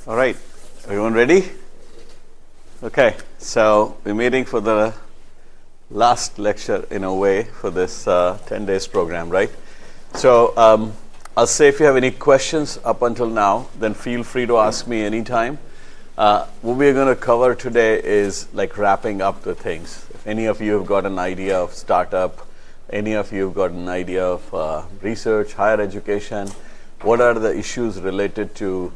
All right, everyone ready? Okay, so we're meeting for the last lecture in a way for this 10 days program, right? So I'll say if you have any questions up until now, then feel free to ask me anytime. What we're going to cover today is like wrapping up the things. If any of you have got an idea of startup, any of you have got an idea of research, higher education, what are the issues related to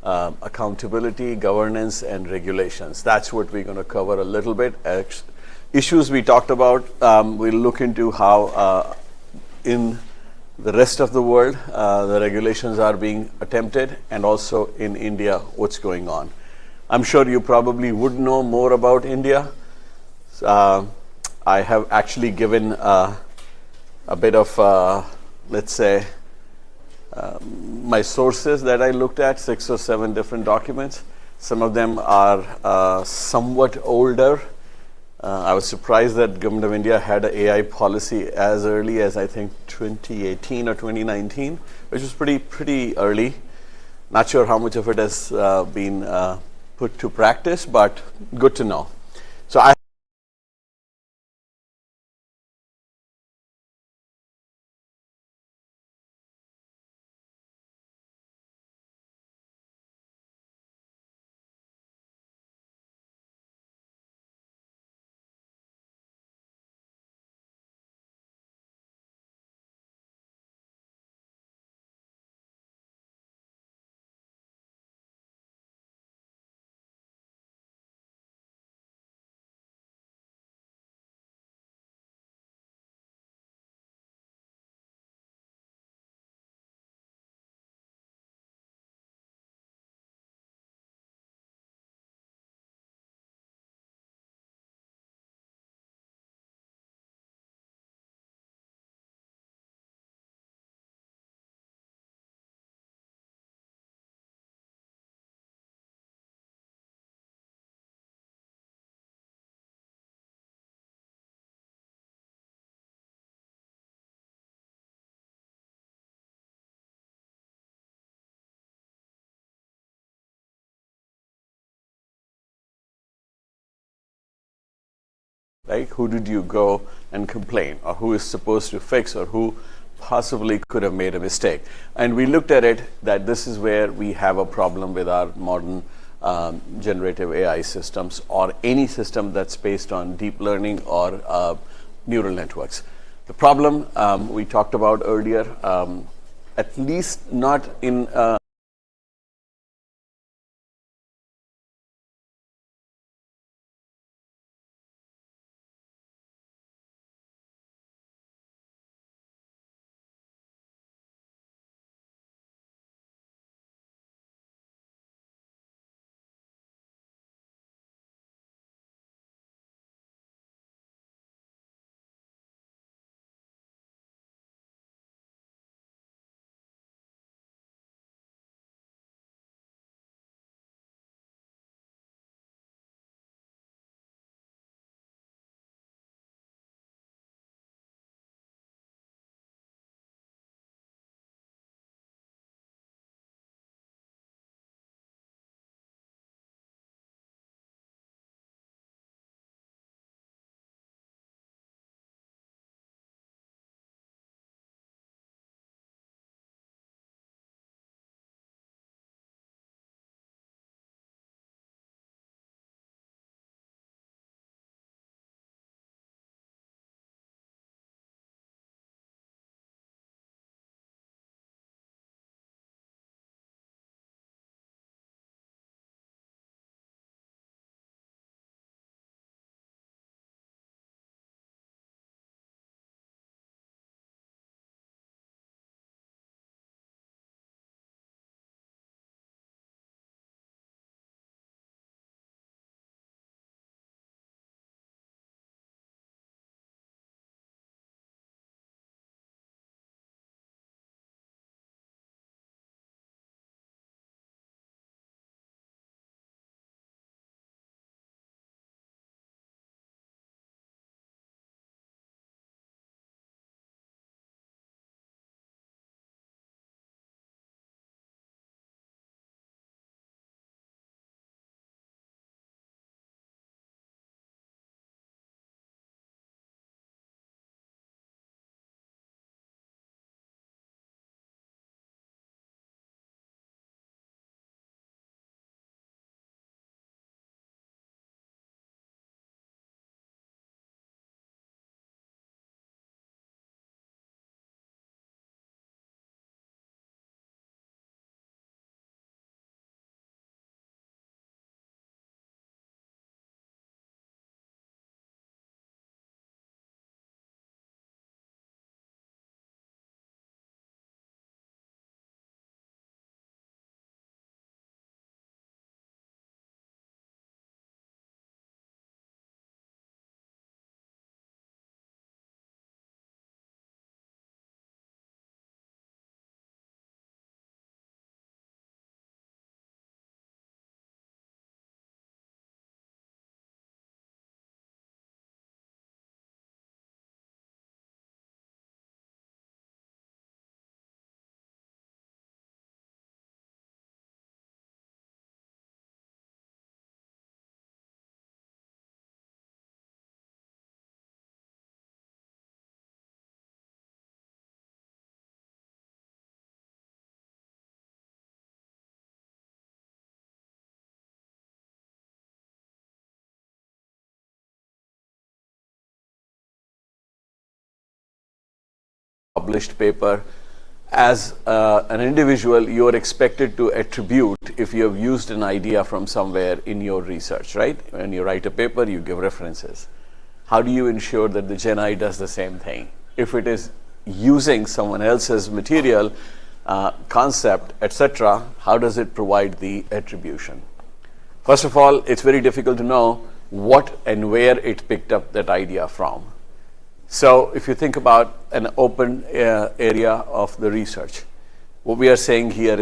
accountability, governance, and regulations? That's what we're going to cover a little bit. Issues we talked about, we'll look into how in the rest of the world the regulations are being attempted, and also in India, what's going on. I'm sure you probably would know more about India. I have actually given a bit of, let's say, my sources that I looked at, 6 or 7 different documents. Some of them are somewhat older. I was surprised that Government of India had an AI policy as early as I think 2018 or 2019, which was pretty early. Not sure how much of it has been put to practice, but good to know. So I right? Who did you go and complain, or who is supposed to fix, or who possibly could have made a mistake? And we looked at it that this is where we have a problem with our modern generative AI systems, or any system that's based on deep learning or neural networks. The problem we talked about earlier, at least not in published paper, as an individual, you're expected to attribute if you have used an idea from somewhere in your research, right? When you write a paper, you give references. How do you ensure that the GenAI does the same thing? If it is using someone else's material, concept, etc., how does it provide the attribution? First of all, it's very difficult to know what and where it picked up that idea from. So if you think about an open area of the research, what we are saying here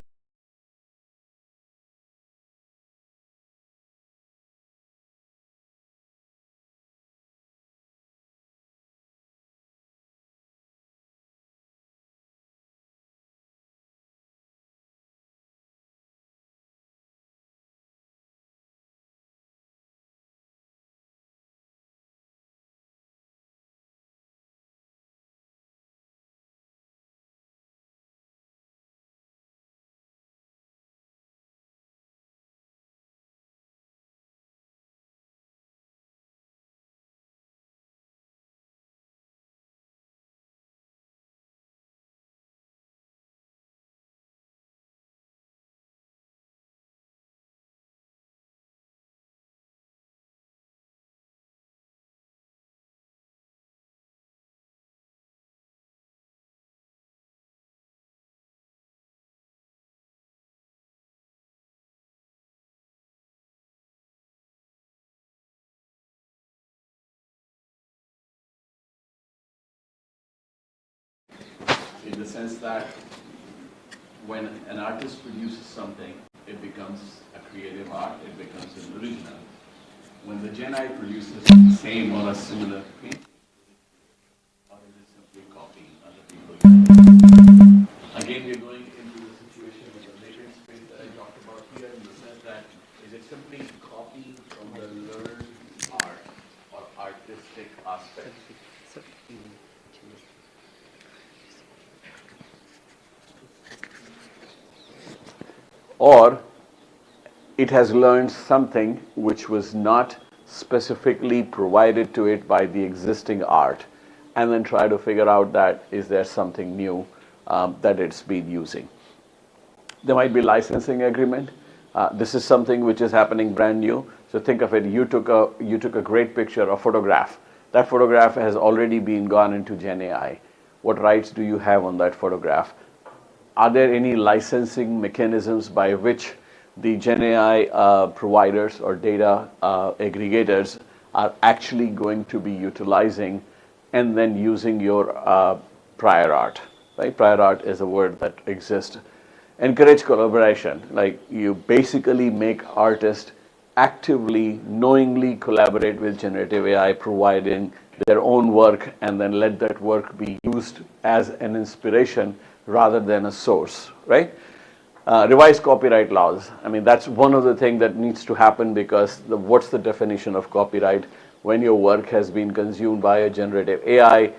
in the sense that when an artist produces something, it becomes a creative art, it becomes an original. When the GenAI produces the same or a similar painting, or is it simply copying other people's? Again, we're going into the situation with the latent space that I talked about here, in the sense that is it simply copying from the learned art or artistic aspect? Or it has learned something which was not specifically provided to it by the existing art, and then try to figure out that is there something new that it's been using. There might be licensing agreement. This is something which is happening brand new. So think of it, you took a great picture, a photograph. That photograph has already been gone into GenAI. What rights do you have on that photograph? Are there any licensing mechanisms by which the GenAI providers or data aggregators are actually going to be utilizing and then using your prior art? Right? Prior art is a word that exists. Encourage collaboration. Like you basically make artists actively, knowingly collaborate with generative AI, providing their own work, and then let that work be used as an inspiration rather than a source, right? Revise copyright laws. I mean, that's one of the things that needs to happen, because what's the definition of copyright when your work has been consumed by a generative AI,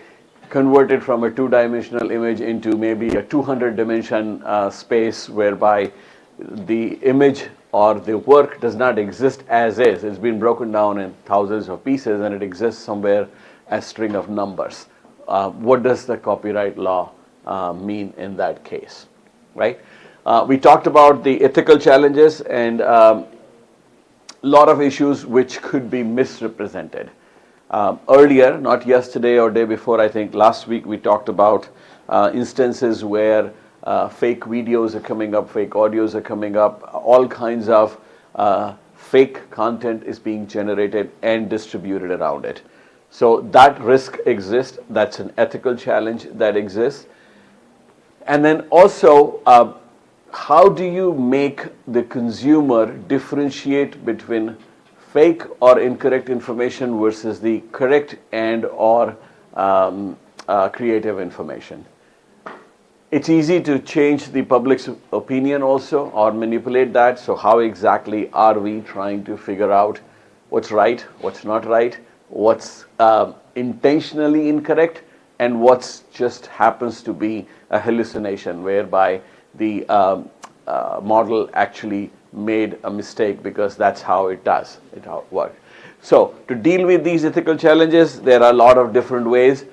converted from a two-dimensional image into maybe a 200-dimension space, whereby the image or the work does not exist as is. It's been broken down in thousands of pieces and it exists somewhere as a string of numbers. What does the copyright law mean in that case, right? We talked about the ethical challenges and a lot of issues which could be misrepresented. Earlier, not yesterday or day before, I think last week, we talked about instances where fake videos are coming up, fake audios are coming up, all kinds of fake content is being generated and distributed around it. So that risk exists. That's an ethical challenge that exists. And then also, how do you make the consumer differentiate between fake or incorrect information versus the correct and or creative information? It's easy to change the public's opinion also, or manipulate that. So how exactly are we trying to figure out what's right, what's not right, what's intentionally incorrect, and what's just happens to be a hallucination, whereby the model actually made a mistake because that's how it does, how it works. So to deal with these ethical challenges, there are a lot of different ways.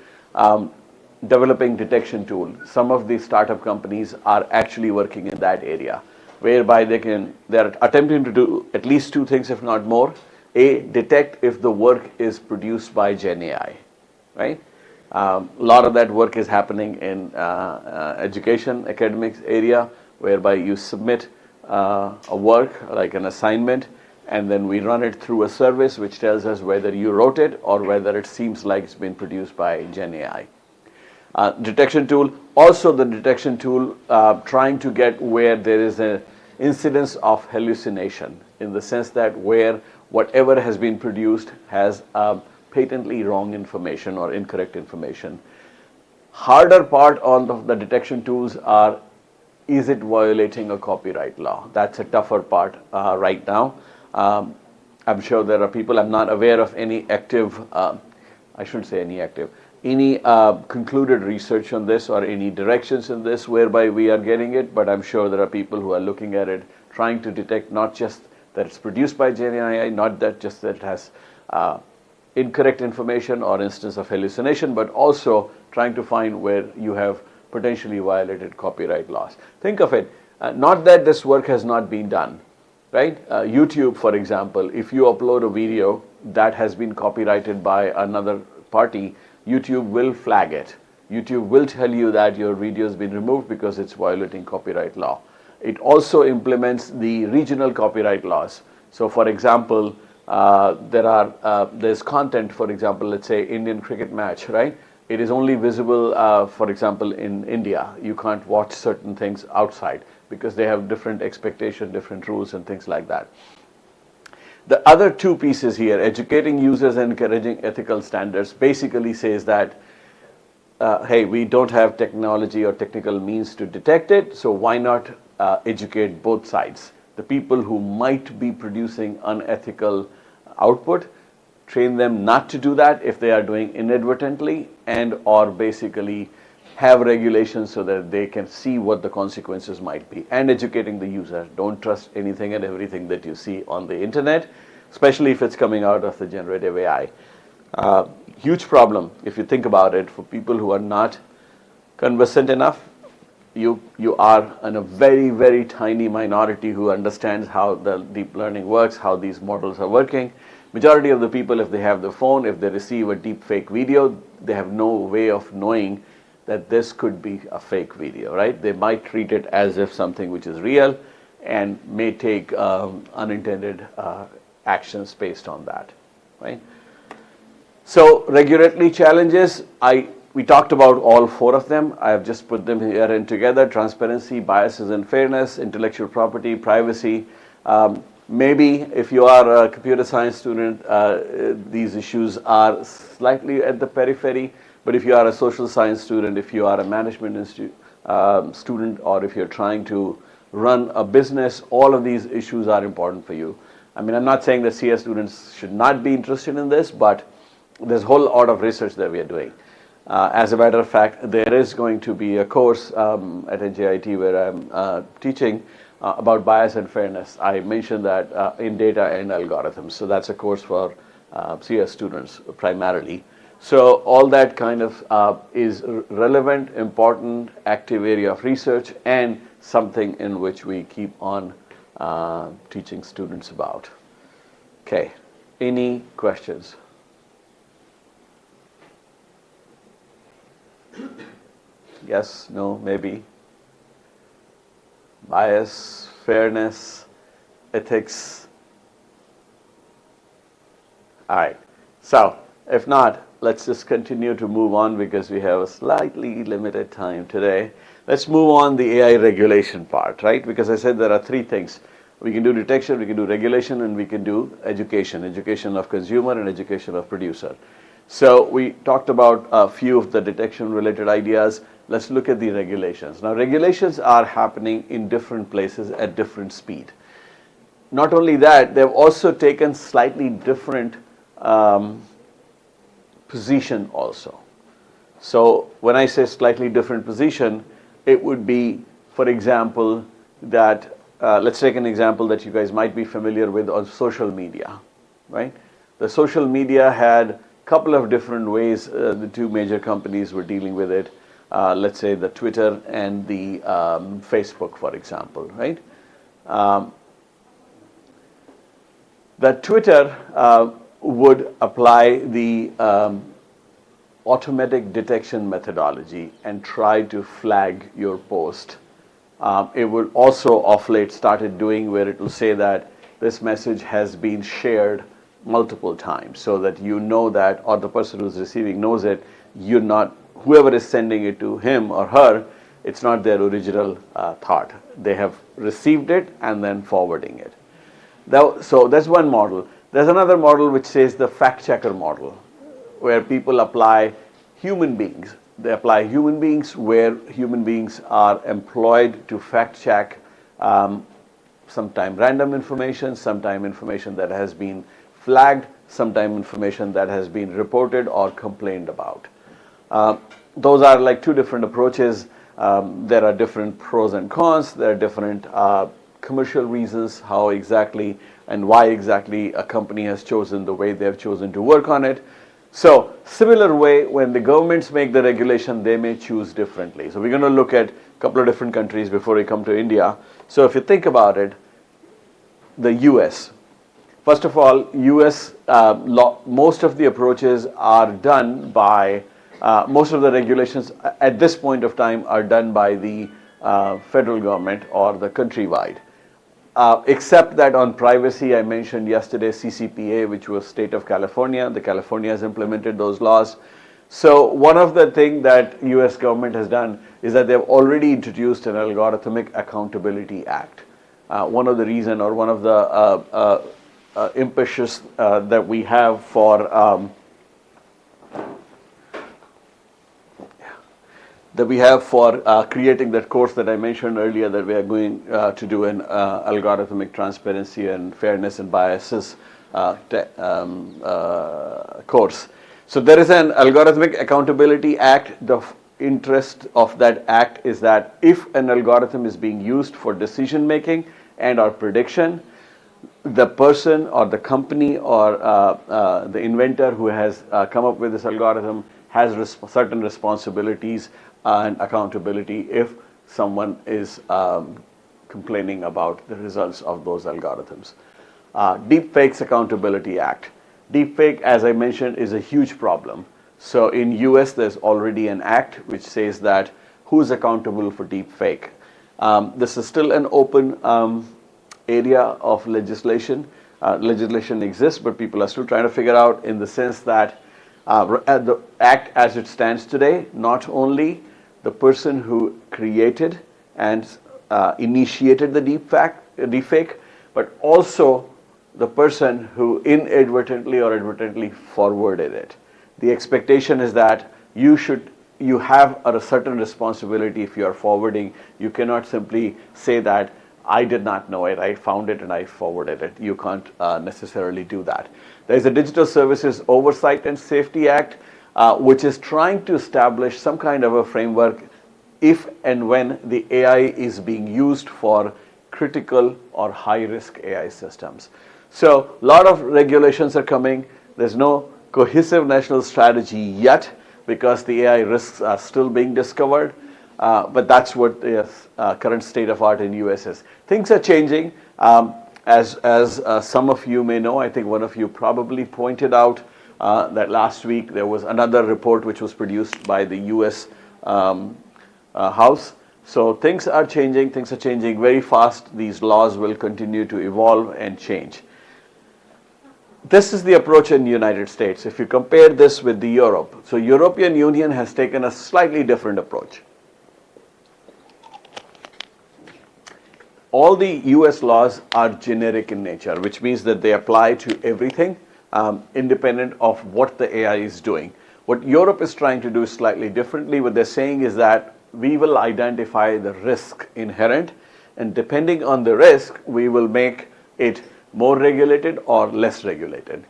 developing detection tool. Some of these startup companies are actually working in that area, whereby they're attempting to do at least two things, if not more. A, detect if the work is produced by Gen AI, right? A lot of that work is happening in education, academics area, whereby you submit a work, like an assignment, and then we run it through a service which tells us whether you wrote it or whether it seems like it's been produced by Gen AI. Detection tool, also the detection tool trying to get where there is an incidence of hallucination, in the sense that where whatever has been produced has patently wrong information or incorrect information. Harder part on the detection tools are, is it violating a copyright law? That's a tougher part right now. I'm sure there are people, I'm not aware of any active, I shouldn't say any active, any concluded research on this or any directions in this whereby we are getting it, but I'm sure there are people who are looking at it, trying to detect not just that it's produced by Gen AI, not that just that it has incorrect information or instance of hallucination, but also trying to find where you have potentially violated copyright laws. Think of it, not that this work has not been done, right? YouTube, for example, if you upload a video that has been copyrighted by another party, YouTube will flag it. YouTube will tell you that your video has been removed because it's violating copyright law. It also implements the regional copyright laws. So for example, there's content, for example, let's say Indian cricket match, right? It is only visible, for example, in India. You can't watch certain things outside because they have different expectations, different rules and things like that. The other two pieces here, educating users and encouraging ethical standards, basically says that, hey, we don't have technology or technical means to detect it, so why not educate both sides? The people who might be producing unethical output, train them not to do that if they are doing inadvertently, and or basically have regulations so that they can see what the consequences might be, and educating the user. Don't trust anything and everything that you see on the internet, especially if it's coming out of the generative AI. Huge problem if you think about it for people who are not conversant enough. You are in a very, very tiny minority who understands how the deep learning works, how these models are working. Majority of the people, if they have the phone, if they receive a deep fake video, they have no way of knowing that this could be a fake video, right? They might treat it as if something which is real and may take unintended actions based on that, right? So regulatory challenges, we talked about all four of them. I have just put them here in together: transparency, biases and fairness, intellectual property, privacy. Maybe if you are a computer science student, these issues are slightly at the periphery. But if you are a social science student, if you are a management student, or if you're trying to run a business, all of these issues are important for you. I mean, I'm not saying that CS students should not be interested in this, but there's a whole lot of research that we are doing. As a matter of fact, there is going to be a course at NJIT where I'm teaching about bias and fairness. I mentioned that in data and algorithms. So that's a course for CS students primarily. So all that kind of is relevant, important, active area of research, and something in which we keep on teaching students about. Okay, any questions? Yes, no, maybe. Bias, fairness, ethics. All right, so if not, let's just continue to move on because we have a slightly limited time today. Let's move on the AI regulation part, right? Because I said there are three things. We can do detection, we can do regulation, and we can do education. Education of consumer and education of producer. So we talked about a few of the detection related ideas. Let's look at the regulations. Now regulations are happening in different places at different speed. Not only that, they've also taken slightly different position also. So when I say slightly different position, it would be, for example, that let's take an example that you guys might be familiar with on social media, right? The social media had couple of different ways the two major companies were dealing with it. Let's say the Twitter and the Facebook, for example, right? That Twitter would apply the automatic detection methodology and try to flag your post. It will also of late started doing where it will say that this message has been shared multiple times, so that you know that, or the person who's receiving knows it, you're not, whoever is sending it to him or her, it's not their original thought. They have received it and then forwarding it. So that's one model. There's another model which says the fact checker model, where people apply human beings. They apply human beings where human beings are employed to fact check sometime random information, sometime information that has been flagged, sometime information that has been reported or complained about. Those are like two different approaches. There are different pros and cons. There are different commercial reasons how exactly and why exactly a company has chosen the way they have chosen to work on it. So similar way, when the governments make the regulation, they may choose differently. So we're going to look at a couple of different countries before we come to India. So if you think about it, the US. First of all, US most of the approaches are done by, most of the regulations at this point of time are done by the federal government or the countrywide. Except that on privacy, I mentioned yesterday CCPA, which was state of California. The California has implemented those laws. So one of the things that US government has done is that they've already introduced an Algorithmic Accountability Act. One of the reason, or one of the impetus that we have for creating that course that I mentioned earlier, that we are going to do an algorithmic transparency and fairness and biases course. So there is an Algorithmic Accountability Act. The interest of that act is that if an algorithm is being used for decision making and or prediction, the person or the company or the inventor who has come up with this algorithm has certain responsibilities and accountability if someone is complaining about the results of those algorithms. Deepfakes Accountability Act. Deepfake, as I mentioned, is a huge problem. So in US, there's already an act which says that who's accountable for deepfake. This is still an open area of legislation. Legislation exists, but people are still trying to figure out, in the sense that the act as it stands today, not only the person who created and initiated the deepfake, but also the person who inadvertently or advertently forwarded it. The expectation is that you have a certain responsibility if you are forwarding. You cannot simply say that I did not know it, I found it and I forwarded it. You can't necessarily do that. There is a Digital Services Oversight and Safety Act, which is trying to establish some kind of a framework if and when the AI is being used for critical or high-risk AI systems. So a lot of regulations are coming. There's no cohesive national strategy yet because the AI risks are still being discovered. But that's what the current state of art in US is. Things are changing. As some of you may know, I think one of you probably pointed out that last week there was another report which was produced by the US House. So things are changing very fast. These laws will continue to evolve and change. This is the approach in the United States. If you compare this with the Europe, so European Union has taken a slightly different approach. All the US laws are generic in nature, which means that they apply to everything independent of what the AI is doing. What Europe is trying to do is slightly differently. What they're saying is that we will identify the risk inherent, and depending on the risk, we will make it more regulated or less regulated.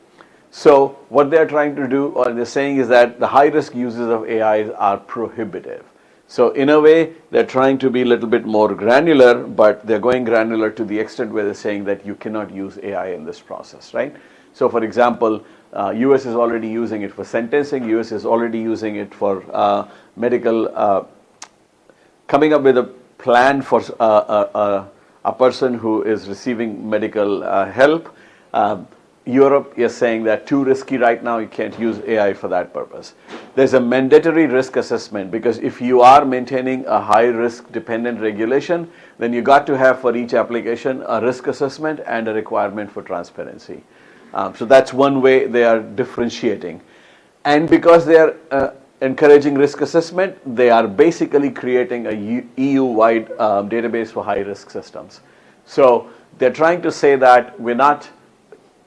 So what they're trying to do, or they're saying, is that the high risk uses of AI are prohibitive. So in a way, they're trying to be a little bit more granular, but they're going granular to the extent where they're saying that you cannot use AI in this process, right? So for example, US is already using it for sentencing, US is already using it for medical, coming up with a plan for a person who is receiving medical help. Europe is saying that too risky right now, you can't use AI for that purpose. There's a mandatory risk assessment, because if you are maintaining a high risk dependent regulation, then you got to have for each application a risk assessment and a requirement for transparency. So that's one way they are differentiating. And because they are encouraging risk assessment, they are basically creating a EU-wide database for high risk systems. So they're trying to say that we're not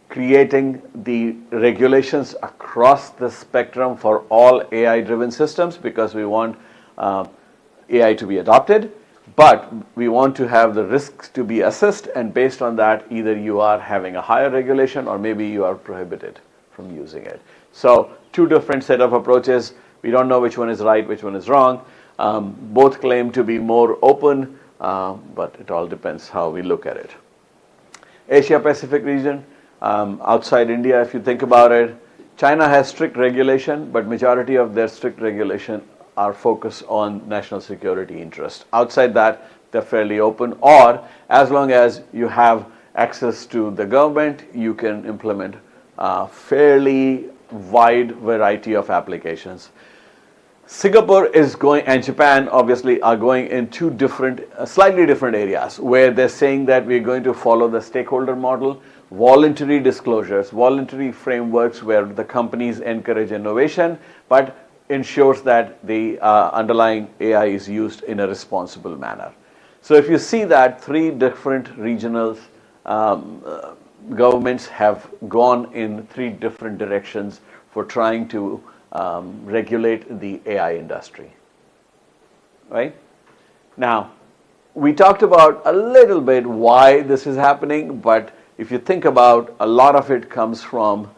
creating the regulations across the spectrum for all AI-driven systems because we want AI to be adopted, but we want to have the risks to be assessed, and based on that, either you are having a higher regulation or maybe you are prohibited from using it. So two different set of approaches. We don't know which one is right, which one is wrong. Both claim to be more open, but it all depends how we look at it. Asia Pacific region, outside India, if you think about it, China has strict regulation, but majority of their strict regulation are focused on national security interest. Outside that, they're fairly open, or as long as you have access to the government, you can implement a fairly wide variety of applications. Singapore is going, and Japan obviously are going in two different, slightly different areas, where they're saying that we're going to follow the stakeholder model, voluntary disclosures, voluntary frameworks where the companies encourage innovation, but ensures that the underlying AI is used in a responsible manner. So if you see that three different regional governments have gone in three different directions for trying to regulate the AI industry, right? Now, we talked about a little bit why this is happening, but if you think about, a lot of it comes from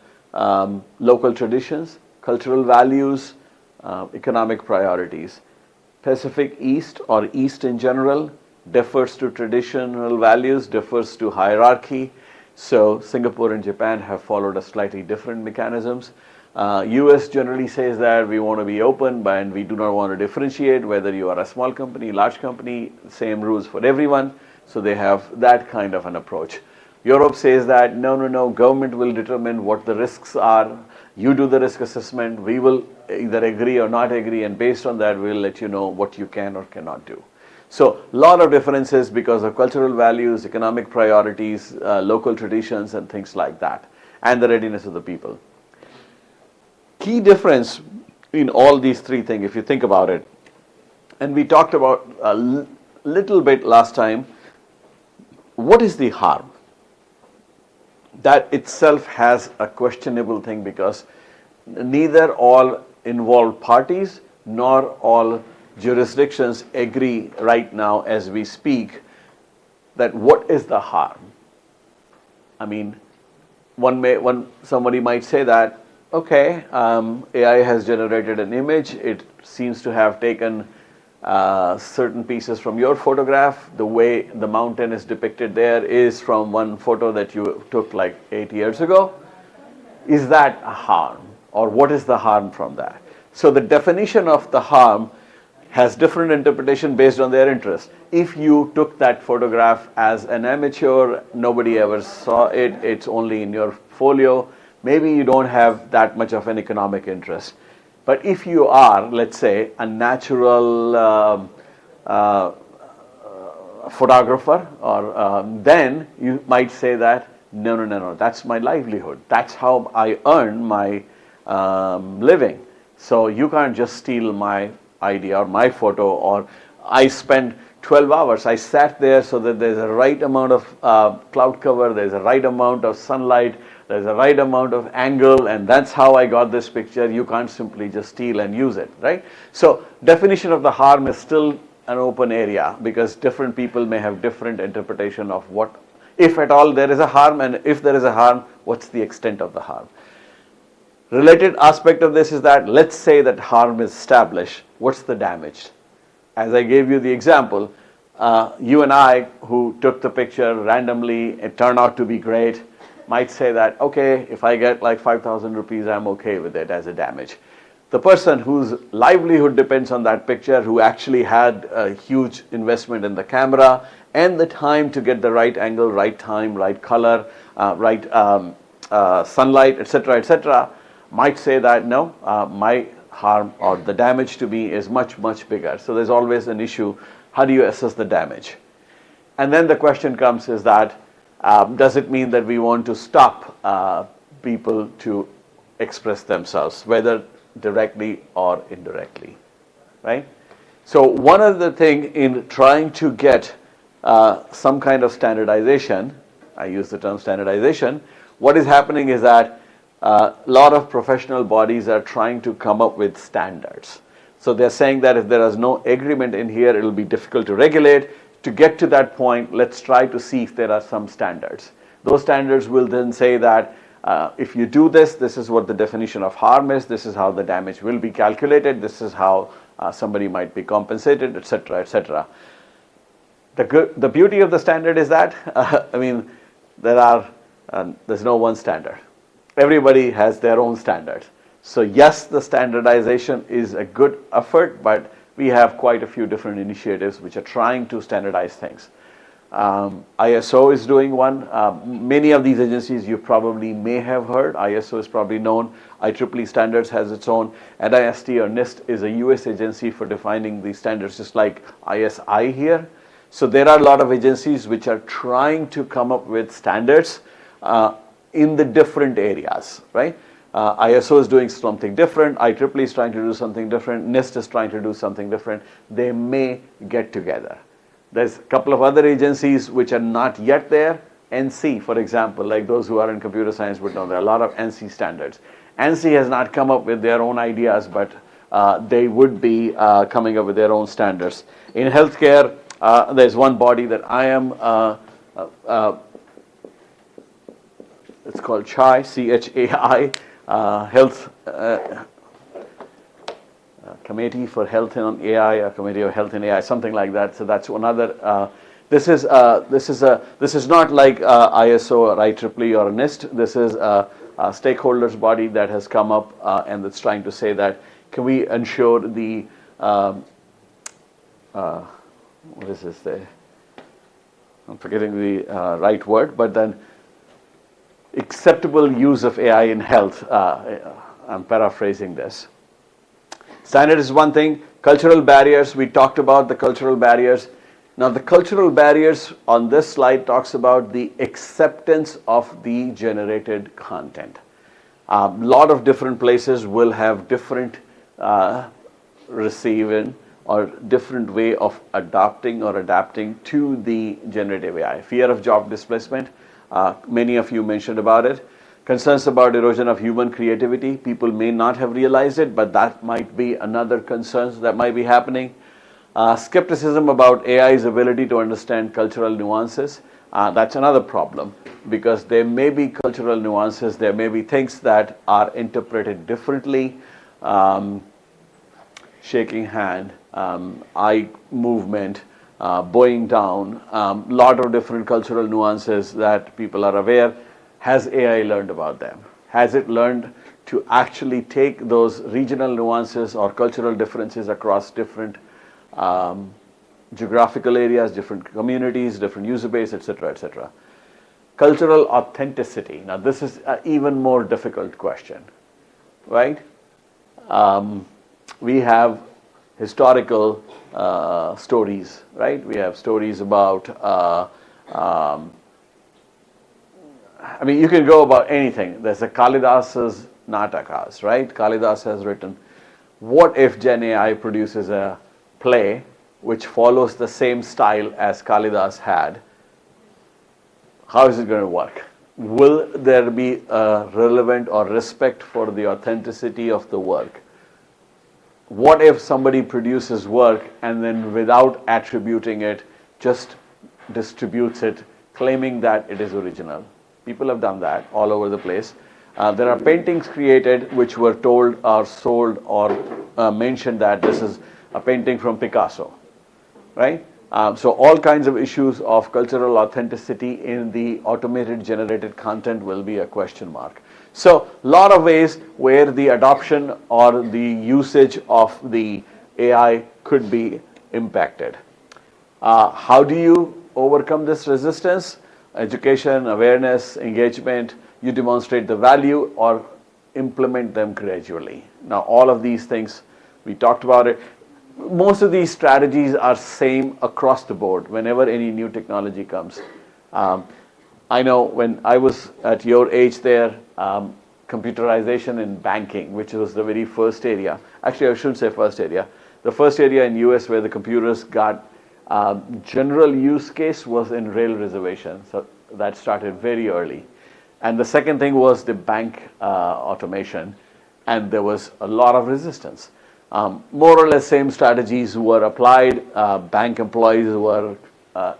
local traditions, cultural values, economic priorities. Pacific East, or East in general, defers to traditional values, defers to hierarchy. So Singapore and Japan have followed a slightly different mechanisms. US generally says that we want to be open, and we do not want to differentiate whether you are a small company, large company, same rules for everyone. So they have that kind of an approach. Europe says that no, government will determine what the risks are. You do the risk assessment, we will either agree or not agree, and based on that, we'll let you know what you can or cannot do. So a lot of differences because of cultural values, economic priorities, local traditions, and things like that, and the readiness of the people. Key difference in all these three things, if you think about it, and we talked about a little bit last time, what is the harm? That itself has a questionable thing, because neither all involved parties nor all jurisdictions agree right now as we speak that what is the harm. I mean, somebody might say that, okay, AI has generated an image, it seems to have taken certain pieces from your photograph. The way the mountain is depicted there is from one photo that you took like 8 years ago. Is that a harm, or what is the harm from that? So the definition of the harm has different interpretation based on their interest. If you took that photograph as an amateur, nobody ever saw it, it's only in your folio, maybe you don't have that much of an economic interest. But if you are, let's say, a natural photographer, or then you might say that, no, that's my livelihood. That's how I earn my living. So you can't just steal my idea or my photo, or I spent 12 hours. I sat there so that there's a right amount of cloud cover, there's a right amount of sunlight, there's a right amount of angle, and that's how I got this picture. You can't simply just steal and use it, right? So definition of the harm is still an open area, because different people may have different interpretation of what, if at all there is a harm, and if there is a harm, what's the extent of the harm. Related aspect of this is that, let's say that harm is established, what's the damage? As I gave you the example, you and I who took the picture randomly, it turned out to be great. might say that, okay, if I get like 5,000 rupees, I'm okay with it as a damage. The person whose livelihood depends on that picture, who actually had a huge investment in the camera and the time to get the right angle, right time, right color, right sunlight, etc., might say that no, my harm or the damage to me is much, much bigger. So there's always an issue. How do you assess the damage? And then the question comes is that, does it mean that we want to stop people to express themselves, whether directly or indirectly, right? So one of the things in trying to get some kind of standardization, I use the term standardization, what is happening is that a lot of professional bodies are trying to come up with standards. So they're saying that if there is no agreement in here, it will be difficult to regulate. To get to that point, let's try to see if there are some standards. Those standards will then say that if you do this, this is what the definition of harm is, this is how the damage will be calculated, this is how somebody might be compensated, etc., etc. The beauty of the standard is that, I mean, there's no one standard. Everybody has their own standards. So yes, the standardization is a good effort, but we have quite a few different initiatives which are trying to standardize things. ISO is doing one. Many of these agencies you probably may have heard. ISO is probably known. IEEE standards has its own. NIST or NIST is a US agency for defining these standards, just like ISI here. So there are a lot of agencies which are trying to come up with standards in the different areas, right? ISO is doing something different, IEEE is trying to do something different, NIST is trying to do something different. They may get together. There's a couple of other agencies which are not yet there. NC, for example, like those who are in computer science would know, there are a lot of NC standards. NC has not come up with their own ideas, but they would be coming up with their own standards. In healthcare, there's one body that I am it's called CHAI, C-H-A-I, Health Committee for Health and AI, or Committee of Health and AI, something like that. So that's another. This is not like ISO or IEEE or NIST. This is a stakeholders body that has come up and that's trying to say that can we ensure the what is this there? I'm forgetting the right word, but then acceptable use of AI in health. I'm paraphrasing this. Standard is one thing. Cultural barriers, we talked about the cultural barriers. Now the cultural barriers on this slide talks about the acceptance of the generated content. A lot of different places will have different receiving or different way of adopting or adapting to the generative AI. Fear of job displacement. Many of you mentioned about it. Concerns about erosion of human creativity. People may not have realized it, but that might be another concern that might be happening. Skepticism about AI's ability to understand cultural nuances. That's another problem because there may be cultural nuances, there may be things that are interpreted differently. Shaking hand, eye movement, bowing down, lot of different cultural nuances that people are aware. Has AI learned about them? Has it learned to actually take those regional nuances or cultural differences across different geographical areas, different communities, different user base, etc., etc. Cultural authenticity. Now this is an even more difficult question, right? We have historical stories, right? We have stories about, I mean, you can go about anything. There's a Kalidas's Natakas, right? Kalidas has written, what if Gen AI produces a play which follows the same style as Kalidas had? How is it going to work? Will there be a relevant or respect for the authenticity of the work? What if somebody produces work and then without attributing it, just distributes it, claiming that it is original? People have done that all over the place. There are paintings created which were told or sold or mentioned that this is a painting from Picasso, right? So all kinds of issues of cultural authenticity in the automated generated content will be a question mark. So a lot of ways where the adoption or the usage of the AI could be impacted. How do you overcome this resistance? Education, awareness, engagement, you demonstrate the value or implement them gradually. Now all of these things, we talked about it. Most of these strategies are same across the board whenever any new technology comes. I know when I was at your age there, computerization in banking, which was the very first area. Actually, I shouldn't say first area. The first area in US where the computers got general use case was in rail reservation. So that started very early. And the second thing was the bank automation. And there was a lot of resistance. More or less same strategies were applied. Bank employees were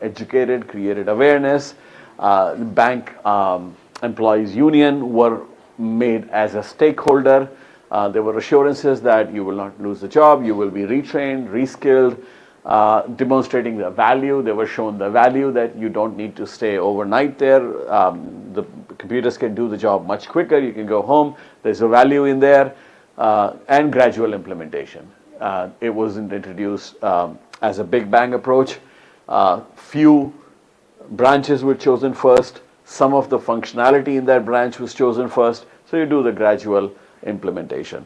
educated, created awareness. Bank employees union were made as a stakeholder. There were assurances that you will not lose the job, you will be retrained, reskilled, demonstrating the value. They were shown the value that you don't need to stay overnight there. The computers can do the job much quicker. You can go home. There's a value in there. And gradual implementation. It wasn't introduced as a big bang approach. Few branches were chosen first. Some of the functionality in that branch was chosen first. So you do the gradual implementation.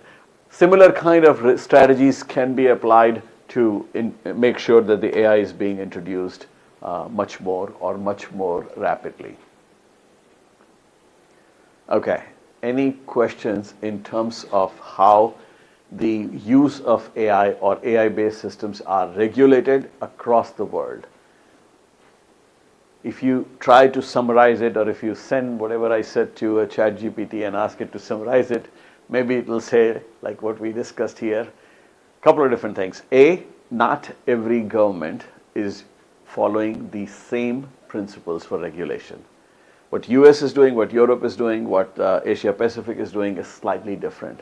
Similar kind of strategies can be applied to make sure that the AI is being introduced much more rapidly. Okay. Any questions in terms of how the use of AI or AI-based systems are regulated across the world? If you try to summarize it, or if you send whatever I said to a chat GPT and ask it to summarize it, maybe it will say like what we discussed here. A couple of different things. A, not every government is following the same principles for regulation. What US is doing, what Europe is doing, what Asia Pacific is doing is slightly different.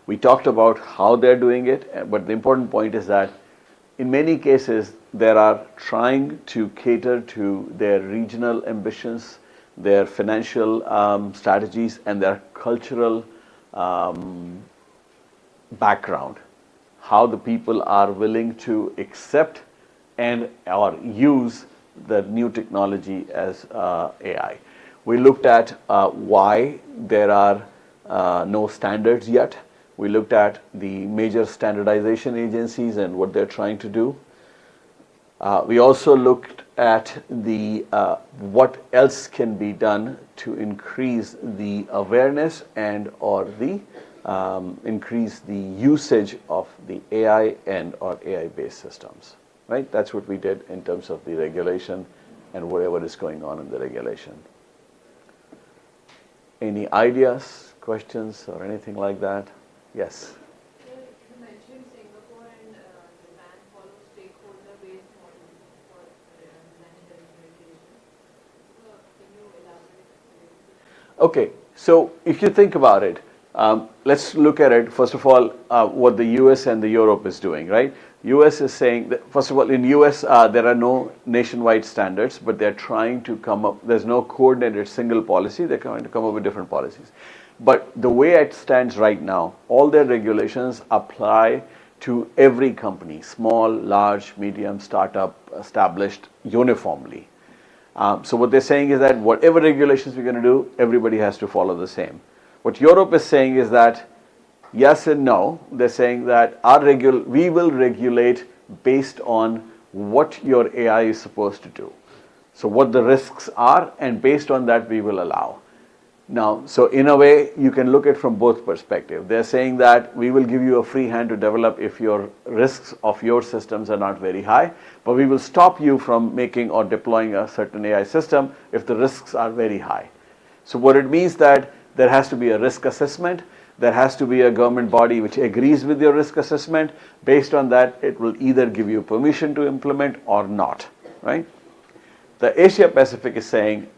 We talked about how they're doing it, but the important point is that in many cases they are trying to cater to their regional ambitions, their financial strategies, and their cultural background. How the people are willing to accept and or use the new technology as AI. We looked at why there are no standards yet. We looked at the major standardization agencies and what they're trying to do. We also looked at the what else can be done to increase the awareness and or the increase the usage of the AI and or AI-based systems. Right? That's what we did in terms of the regulation and whatever is going on in the regulation. Any ideas, questions, or anything like that? Yes? You mentioned Singapore and Japan follow stakeholder-based model for design and regulation. So can you elaborate? Okay, so if you think about it, let's look at it, first of all, what the US and the Europe is doing, right? US is saying that, first of all, in US, there are no nationwide standards, but they're trying to come up, there's no coordinated single policy, they're trying to come up with different policies. But the way it stands right now, all their regulations apply to every company, small, large, medium, startup, established, uniformly. So what they're saying is that whatever regulations we're going to do, everybody has to follow the same. What Europe is saying is that yes and no. They're saying that we will regulate based on what your AI is supposed to do. So what the risks are, and based on that we will allow. Now, so in a way, you can look at it from both perspectives. They're saying that we will give you a free hand to develop if your risks of your systems are not very high, but we will stop you from making or deploying a certain AI system if the risks are very high. So what it means that there has to be a risk assessment. There has to be a government body which agrees with your risk assessment. Based on that, it will either give you permission to implement or not, right? The Asia Pacific is saying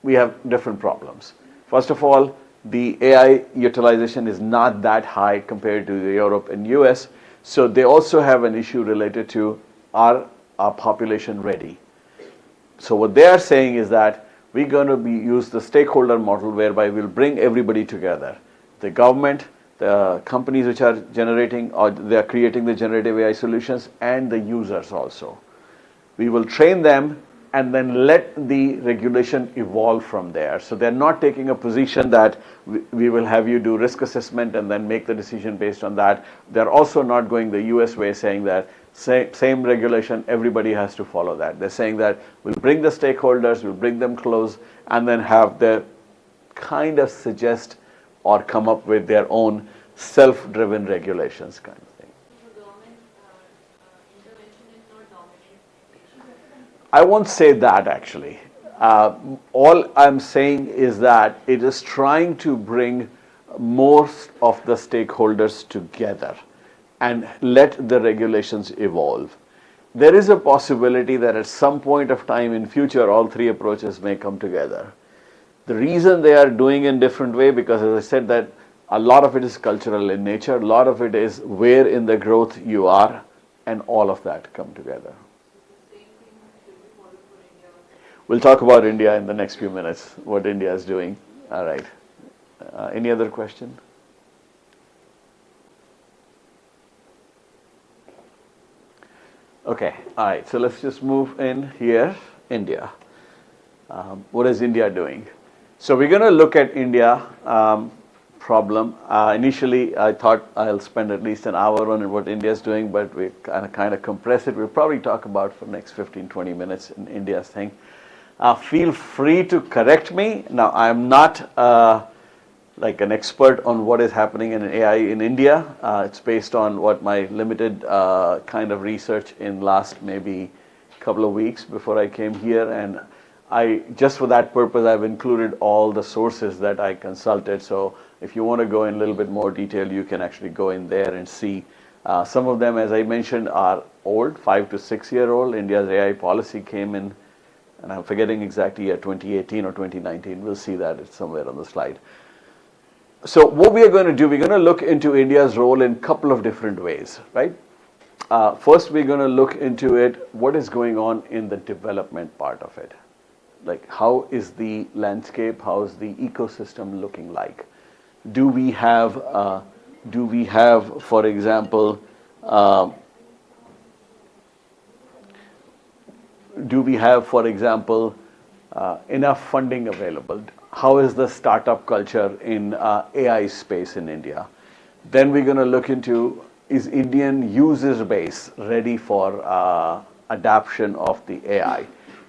we have different problems. First of all, the AI utilization is not that high compared to the Europe and US. So they also have an issue related to our our population ready. So what they are saying is that we're going to use the stakeholder model whereby we'll bring everybody together. The government, the companies which are generating or they are creating the generative AI solutions, and the users also. We will train them and then let the regulation evolve from there. So they're not taking a position that we will have you do risk assessment and then make the decision based on that. They're also not going the US way, saying that same regulation, everybody has to follow that. They're saying that we'll bring the stakeholders, we'll bring them close, and then have them kind of suggest or come up with their own self-driven regulations kind of thing. So government intervention is not dominant. I won't say that actually. All I'm saying is that it is trying to bring most of the stakeholders together and let the regulations evolve. There is a possibility that at some point of time in future, all three approaches may come together. The reason they are doing in different way, because as I said that a lot of it is cultural in nature, a lot of it is where in the growth you are, and all of that come together. So the same thing should be followed for India. We'll talk about India in the next few minutes, what India is doing. All right. Any other question? Okay, all right, so let's just move in here, India. What is India doing? So we're going to look at India problem. Initially, I thought I'll spend at least an hour on what India is doing, but we kind of compress it. We'll probably talk about for the next 15, 20 minutes in India's thing. Feel free to correct me. Now, I'm not like an expert on what is happening in AI in India. It's based on what my limited kind of research in last maybe couple of weeks before I came here, and just for that purpose, I've included all the sources that I consulted. So if you want to go in a little bit more detail, you can actually go in there and see. Some of them, as I mentioned, are old, 5 to 6 year old. India's AI policy came in, and I'm forgetting exactly year 2018 or 2019. We'll see that it's somewhere on the slide. So what we are going to do, we're going to look into India's role in a couple of different ways, right? First, we're going to look into it, what is going on in the development part of it. Like, how is the landscape, how is the ecosystem looking like? Do we have, for example, enough funding available? How is the startup culture in AI space in India? Then we're going to look into, is Indian user base ready for adoption of the AI?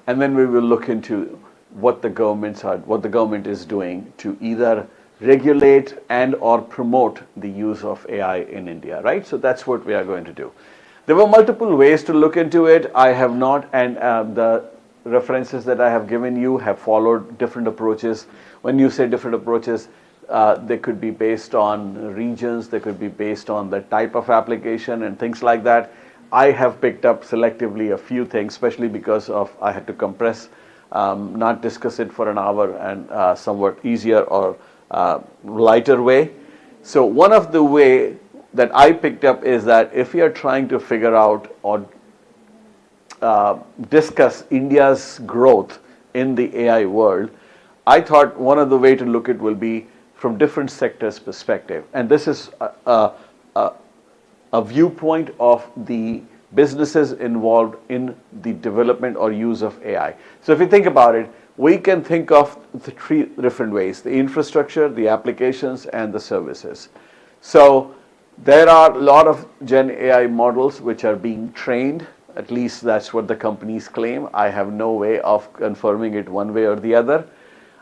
And then we will look into what the government is doing to either regulate and or promote the use of AI in India, right? So that's what we are going to do. There were multiple ways to look into it. I have not, and the references that I have given you have followed different approaches. When you say different approaches, they could be based on regions, they could be based on the type of application and things like that. I have picked up selectively a few things, especially because of I had to compress, not discuss it for an hour, and somewhat easier or lighter way. So one of the way that I picked up is that if you are trying to figure out or discuss India's growth in the AI world, I thought one of the way to look at will be from different sectors' perspective. And this is a viewpoint of the businesses involved in the development or use of AI. So if you think about it, we can think of the three different ways: the infrastructure, the applications, and the services. So there are a lot of Gen AI models which are being trained. At least that's what the companies claim. I have no way of confirming it one way or the other.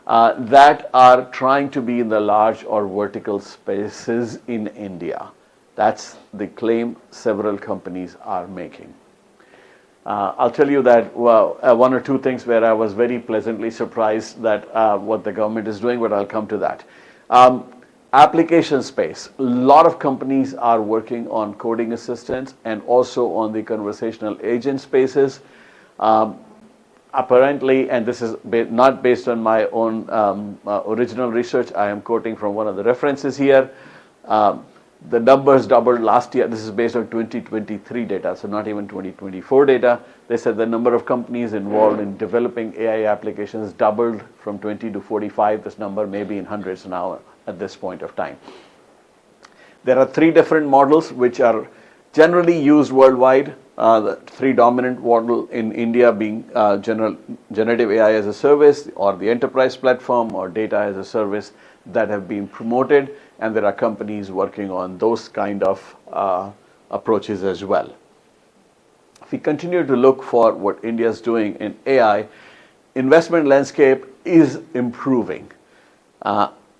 That are trying to be in the large or vertical spaces in India. That's the claim several companies are making. I'll tell you that, well, one or two things where I was very pleasantly surprised that what the government is doing, but I'll come to that. Application space. A lot of companies are working on coding assistants and also on the conversational agent spaces. Apparently, and this is not based on my own original research, I am quoting from one of the references here. The numbers doubled last year. This is based on 2023 data, so not even 2024 data. They said the number of companies involved in developing AI applications doubled from 20 to 45. This number may be in hundreds now at this point of time. There are 3 different models which are generally used worldwide. The 3 dominant model in India being generative AI as a service, or the enterprise platform, or data as a service, that have been promoted, and there are companies working on those kind of approaches as well. If we continue to look for what India is doing in AI, investment landscape is improving.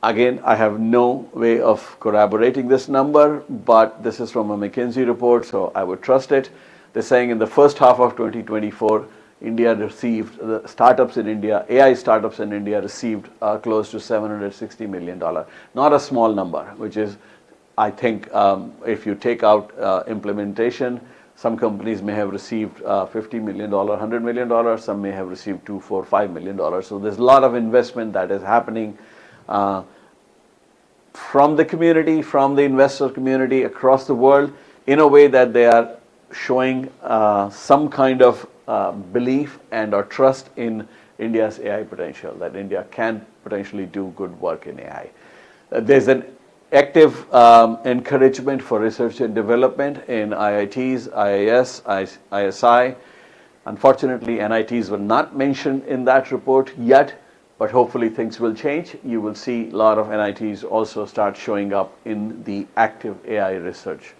Again, I have no way of corroborating this number, but this is from a McKinsey report, so I would trust it. They're saying in the first half of 2024, India received, the startups in India, AI startups in India received close to $760 million. Not a small number, which is, I think, if you take out implementation, some companies may have received $50 million, $100 million, some may have received $2, $4, $5 million. So there's a lot of investment that is happening from the community, from the investor community across the world, in a way that they are showing some kind of belief and or trust in India's AI potential, that India can potentially do good work in AI. There's an active encouragement for research and development in IITs, IIS, ISI. Unfortunately, NITs were not mentioned in that report yet, but hopefully things will change. You will see a lot of NITs also start showing up in the active AI research.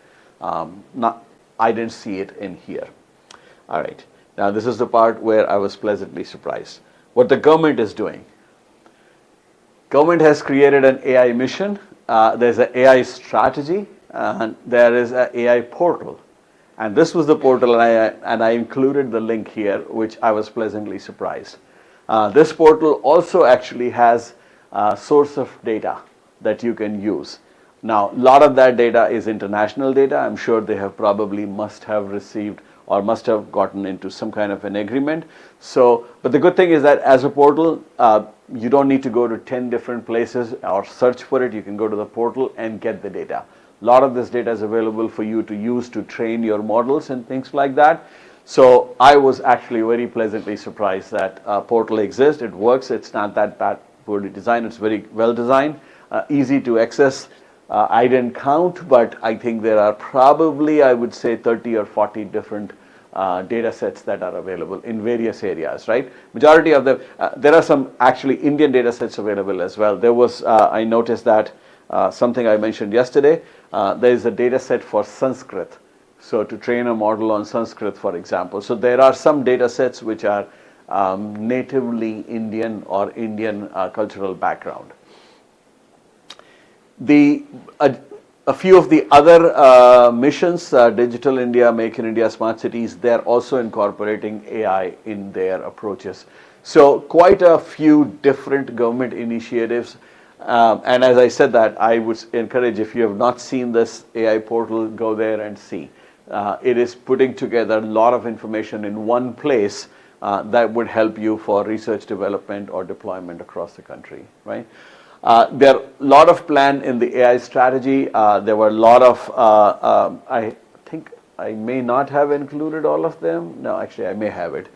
I didn't see it in here. All right. Now, this is the part where I was pleasantly surprised. What the government is doing. Government has created an AI mission. There's an AI strategy, and there is an AI portal. And this was the portal, and I included the link here, which I was pleasantly surprised. This portal also actually has a source of data that you can use. Now, a lot of that data is international data. I'm sure they have probably must have received or must have gotten into some kind of an agreement. So, but the good thing is that as a portal, you don't need to go to 10 different places or search for it. You can go to the portal and get the data. A lot of this data is available for you to use to train your models and things like that. So I was actually very pleasantly surprised that portal exists. It works. It's not that bad, poorly designed. It's very well designed, easy to access. I didn't count, but I think there are probably, I would say, 30 or 40 different data sets that are available in various areas, right? Majority of them, there are some actually Indian data sets available as well. There was, I noticed that something I mentioned yesterday, there is a data set for Sanskrit. So to train a model on Sanskrit, for example. So there are some data sets which are natively Indian or Indian cultural background. A few of the other missions, Digital India, Make in India, Smart Cities, they're also incorporating AI in their approaches. So quite a few different government initiatives. And as I said that, I would encourage, if you have not seen this AI portal, go there and see. It is putting together a lot of information in one place that would help you for research development or deployment across the country, right? There are a lot of plan in the AI strategy. There were a lot of, I think I may not have included all of them. No, actually I may have it.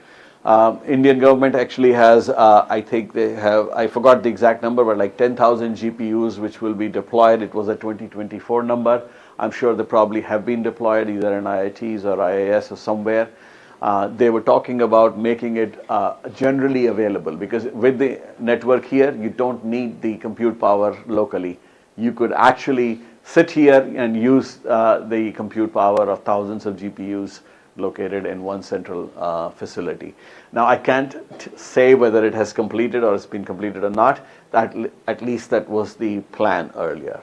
Indian government actually has, I think they have, I forgot the exact number, but like 10,000 GPUs which will be deployed. It was a 2024 number. I'm sure they probably have been deployed either in IITs or IIS or somewhere. They were talking about making it generally available, because with the network here, you don't need the compute power locally. You could actually sit here and use the compute power of thousands of GPUs located in one central facility. Now, I can't say whether it has completed or it's been completed or not. At least that was the plan earlier.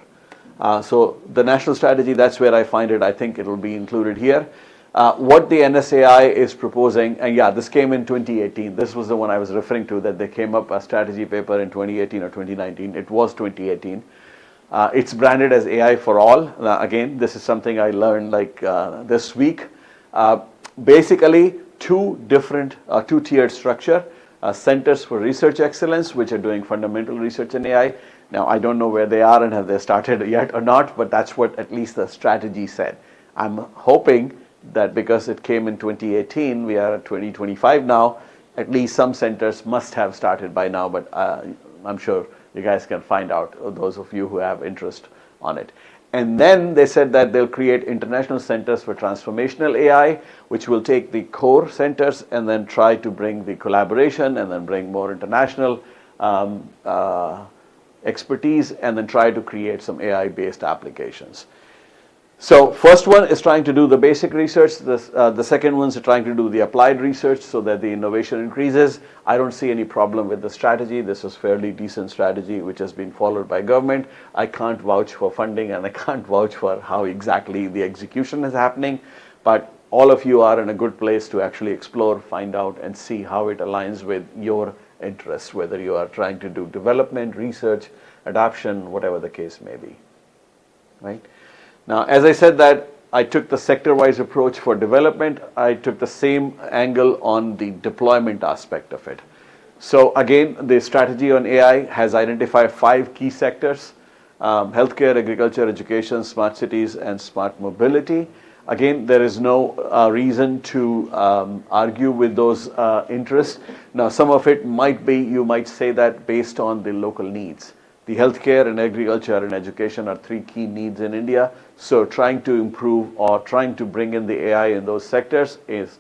So the national strategy, that's where I find it. I think it will be included here. What the NSAI is proposing, and yeah, this came in 2018. This was the one I was referring to, that they came up a strategy paper in 2018 or 2019. It was 2018. It's branded as AI for all. Again, this is something I learned like this week. Basically, two-tiered structure. Centers for Research Excellence, which are doing fundamental research in AI. Now, I don't know where they are and have they started yet or not, but that's what at least the strategy said. I'm hoping that because it came in 2018, we are at 2025 now, at least some centers must have started by now, but I'm sure you guys can find out, those of you who have interest on it. And then they said that they'll create international centers for transformational AI, which will take the core centers and then try to bring the collaboration and then bring more international expertise and then try to create some AI-based applications. So first one is trying to do the basic research. The second ones are trying to do the applied research so that the innovation increases. I don't see any problem with the strategy. This is fairly decent strategy which has been followed by government. I can't vouch for funding and I can't vouch for how exactly the execution is happening, but all of you are in a good place to actually explore, find out, and see how it aligns with your interests, whether you are trying to do development, research, adoption, whatever the case may be, right? Now, as I said that I took the sector-wise approach for development, I took the same angle on the deployment aspect of it. So again, the strategy on AI has identified 5 key sectors: healthcare, agriculture, education, smart cities, and smart mobility. Again, there is no reason to argue with those interests. Now, some of it might be, you might say that based on the local needs. The healthcare and agriculture and education are 3 key needs in India. So trying to improve or trying to bring in the AI in those sectors is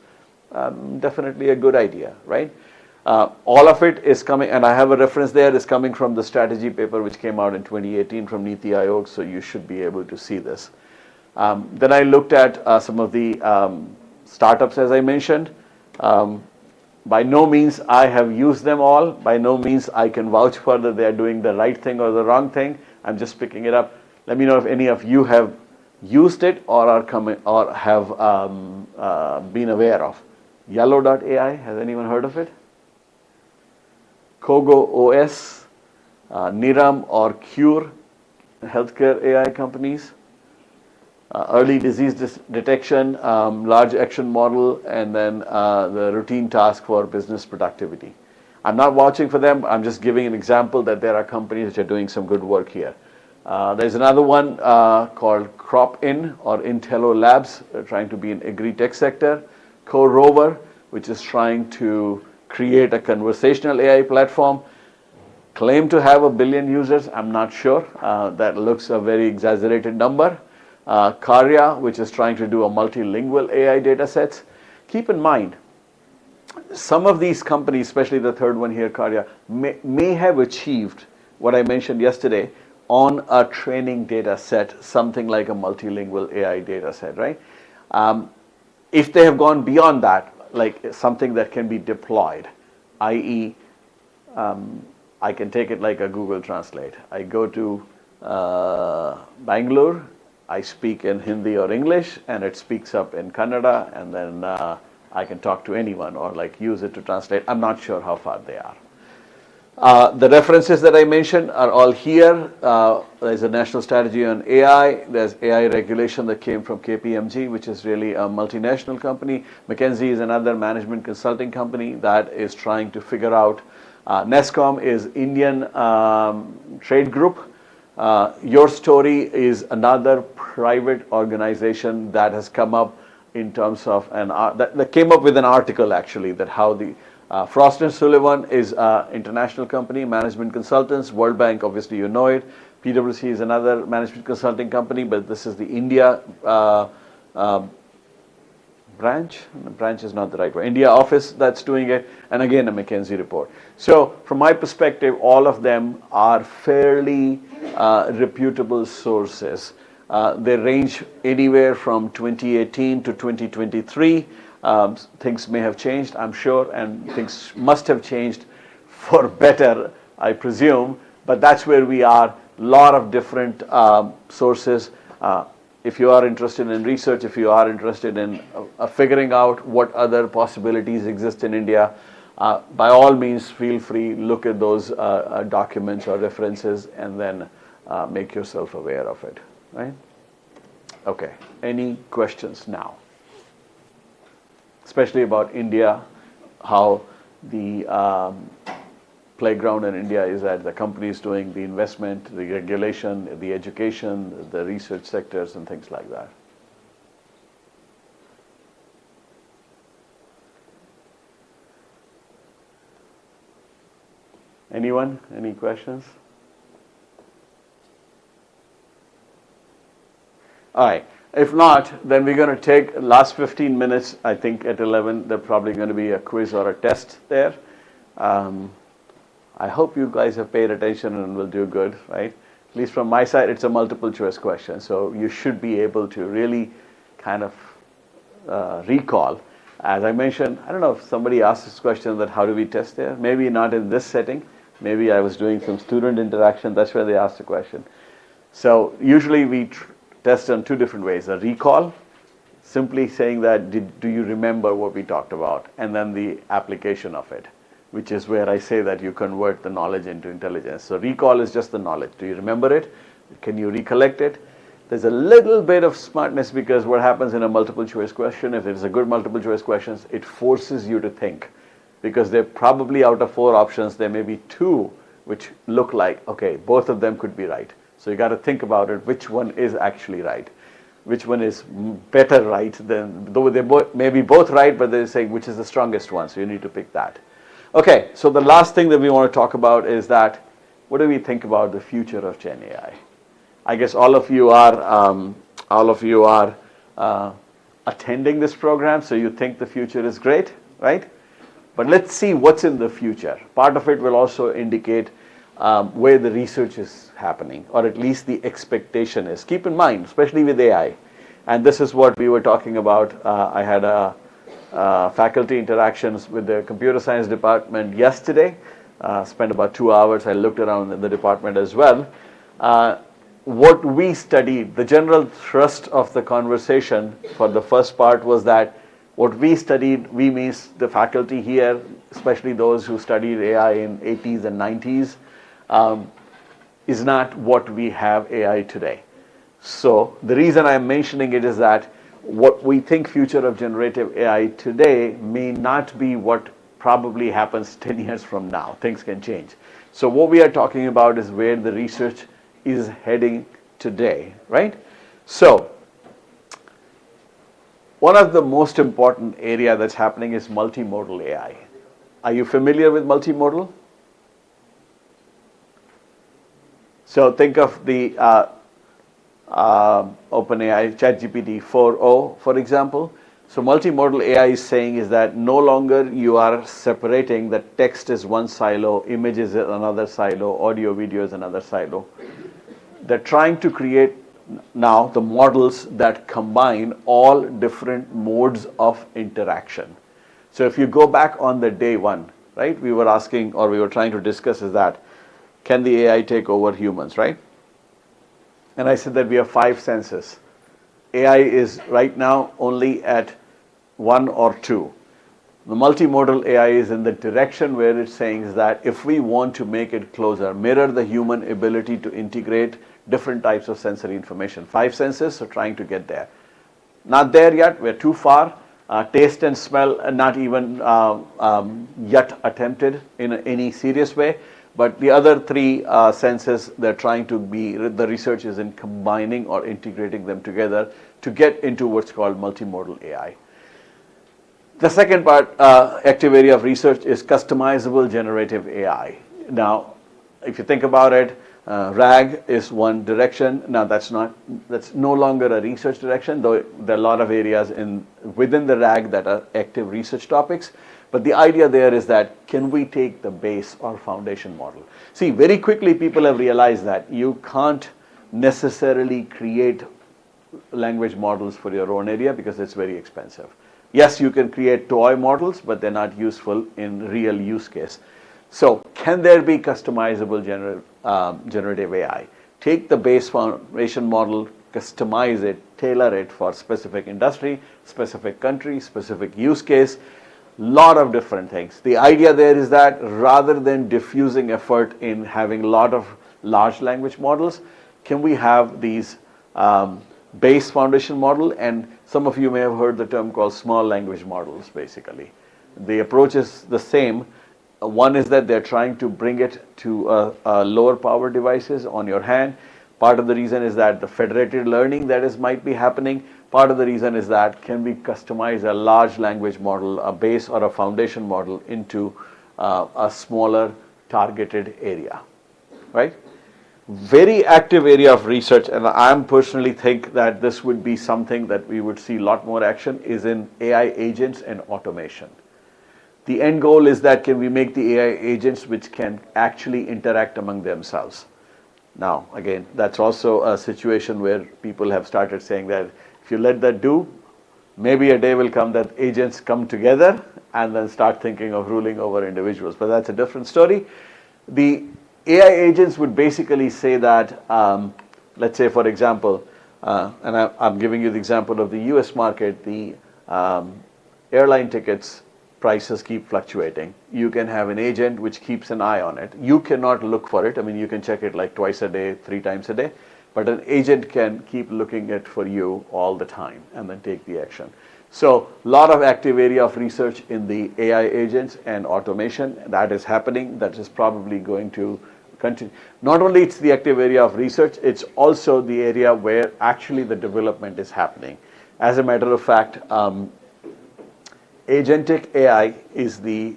definitely a good idea, right? All of it is coming, and I have a reference there, is coming from the strategy paper which came out in 2018 from Niti Aayog, so you should be able to see this. Then I looked at some of the startups, as I mentioned. By no means I have used them all. By no means I can vouch for that they are doing the right thing or the wrong thing. I'm just picking it up. Let me know if any of you have used it or are coming or have been aware of. Yellow.ai, has anyone heard of it? Kogo OS, Niram or Cure, healthcare AI companies. Early disease detection, large action model, and then the routine task for business productivity. I'm not vouching for them. I'm just giving an example that there are companies which are doing some good work here. There's another one called CropIn or Intello Labs, trying to be in agri-tech sector. CoRover, which is trying to create a conversational AI platform. Claim to have 1 billion users. I'm not sure. That looks a very exaggerated number. Karya, which is trying to do a multilingual AI data sets. Keep in mind, some of these companies, especially the third one here, Karya, may have achieved what I mentioned yesterday on a training data set, something like a multilingual AI data set, right? If they have gone beyond that, like something that can be deployed, i.e., I can take it like a Google Translate. I go to Bangalore, I speak in Hindi or English, and it speaks up in Kannada, and then I can talk to anyone or like use it to translate. I'm not sure how far they are. The references that I mentioned are all here. There's a national strategy on AI. There's AI regulation that came from KPMG, which is really a multinational company. McKinsey is another management consulting company that is trying to figure out. NESCOM is Indian trade group. Your Story is another private organization that has come up in terms of that came up with an article actually that how the Frost & Sullivan is an international company, management consultants. World Bank, obviously you know it. PwC is another management consulting company, but this is the India branch. Branch is not the right word. India office that's doing it, and again a McKinsey report. So from my perspective, all of them are fairly reputable sources. They range anywhere from 2018 to 2023. Things may have changed, I'm sure, and things must have changed for better, I presume, but that's where we are. A lot of different sources. If you are interested in research, if you are interested in figuring out what other possibilities exist in India, by all means feel free, look at those documents or references and then make yourself aware of it, right? Okay, any questions now? Especially about India, how the playground in India is that the company is doing the investment, the regulation, the education, the research sectors, and things like that. Anyone? Any questions? All right. If not, then we're going to take last 15 minutes. I think at 11, there's probably going to be a quiz or a test there. I hope you guys have paid attention and will do good, right? At least from my side, it's a multiple choice question. So you should be able to really kind of recall. As I mentioned, I don't know if somebody asked this question that how do we test there? Maybe not in this setting. Maybe I was doing some student interaction. That's where they asked the question. So usually we test on two different ways. A recall, simply saying that, do you remember what we talked about? And then the application of it, which is where I say that you convert the knowledge into intelligence. So recall is just the knowledge. Do you remember it? Can you recollect it? There's a little bit of smartness because what happens in a multiple choice question, if it's a good multiple choice question, it forces you to think. Because they're probably out of 4 options, there may be 2 which look like, okay, both of them could be right. So you got to think about it, which one is actually right. Which one is better right than, though they may be both right, but they're saying which is the strongest one, so you need to pick that. Okay, so the last thing that we want to talk about is that, what do we think about the future of Gen AI? I guess all of you are attending this program, so you think the future is great, right? But let's see what's in the future. Part of it will also indicate where the research is happening, or at least the expectation is. Keep in mind, especially with AI, and this is what we were talking about. I had faculty interactions with the computer science department yesterday. Spent about 2 hours. I looked around in the department as well. What we studied, the general thrust of the conversation for the first part was that what we studied, we means the faculty here, especially those who studied AI in 80s and 90s, is not what we have AI today. So the reason I'm mentioning it is that what we think future of generative AI today may not be what probably happens 10 years from now. Things can change. So what we are talking about is where the research is heading today, right? So one of the most important area that's happening is multimodal AI. Are you familiar with multimodal? So think of the OpenAI ChatGPT 4o, for example. So multimodal AI is saying is that no longer you are separating that text is one silo, image is another silo, audio, video is another silo. They're trying to create now the models that combine all different modes of interaction. So if you go back on the day one, right, we were asking, or we were trying to discuss is that, can the AI take over humans, right? And I said that we have 5 senses. AI is right now only at 1 or 2. The multimodal AI is in the direction where it's saying is that if we want to make it closer, mirror the human ability to integrate different types of sensory information. 5 senses, so trying to get there. Not there yet, we're too far. Taste and smell are not even yet attempted in any serious way. But the other 3 senses, they're trying to be, the research is in combining or integrating them together to get into what's called multimodal AI. The second part, active area of research is customizable generative AI. Now, if you think about it, RAG is one direction. Now that's no longer a research direction, though there are a lot of areas within the RAG that are active research topics. But the idea there is that, can we take the base or foundation model? See, very quickly people have realized that you can't necessarily create language models for your own area because it's very expensive. Yes, you can create toy models, but they're not useful in real use case. So can there be customizable generative AI? Take the base foundation model, customize it, tailor it for specific industry, specific country, specific use case, lot of different things. The idea there is that rather than diffusing effort in having a lot of large language models, can we have these base foundation model? And some of you may have heard the term called small language models, basically. The approach is the same. One is that they're trying to bring it to lower power devices on your hand. Part of the reason is that the federated learning that is might be happening. Part of the reason is that can we customize a large language model, a base or a foundation model into a smaller targeted area, right? Very active area of research, and I personally think that this would be something that we would see a lot more action is in AI agents and automation. The end goal is that can we make the AI agents which can actually interact among themselves. Now, again, that's also a situation where people have started saying that if you let that do, maybe a day will come that agents come together and then start thinking of ruling over individuals. But that's a different story. The AI agents would basically say that, let's say, for example, and I'm giving you the example of the US market, the airline tickets prices keep fluctuating. You can have an agent which keeps an eye on it. You cannot look for it. I mean, you can check it like twice a day, 3 times a day, but an agent can keep looking at for you all the time and then take the action. So a lot of active area of research in the AI agents and automation that is happening. That is probably going to continue. Not only it's the active area of research, it's also the area where actually the development is happening. As a matter of fact, agentic AI is the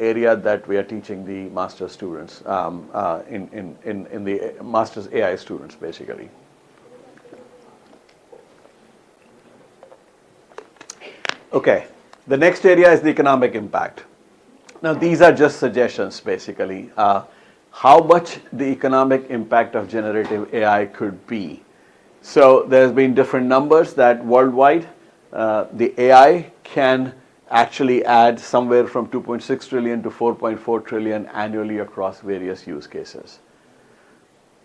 area that we are teaching the master's students in the master's AI students basically. Okay, the next area is the economic impact. Now these are just suggestions basically. How much the economic impact of generative AI could be. So there's been different numbers that worldwide the AI can actually add somewhere from 2.6 trillion to 4.4 trillion annually across various use cases.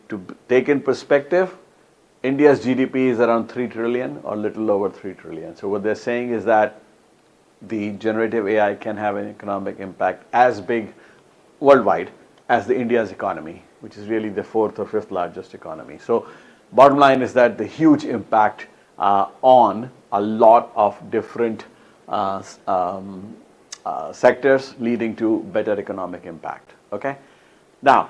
To take in perspective, India's GDP is around 3 trillion or little over 3 trillion. So what they're saying is that the generative AI can have an economic impact as big worldwide as the India's economy, which is really the 4th or 5th largest economy. So bottom line is that the huge impact on a lot of different sectors leading to better economic impact. Okay. Now,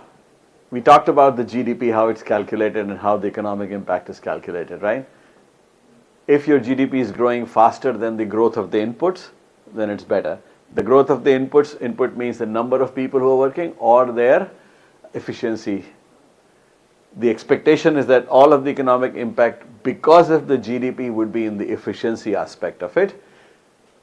we talked about the GDP, how it's calculated and how the economic impact is calculated, right? If your GDP is growing faster than the growth of the inputs, then it's better. The growth of the inputs, input means the number of people who are working or their efficiency. The expectation is that all of the economic impact because of the GDP would be in the efficiency aspect of it,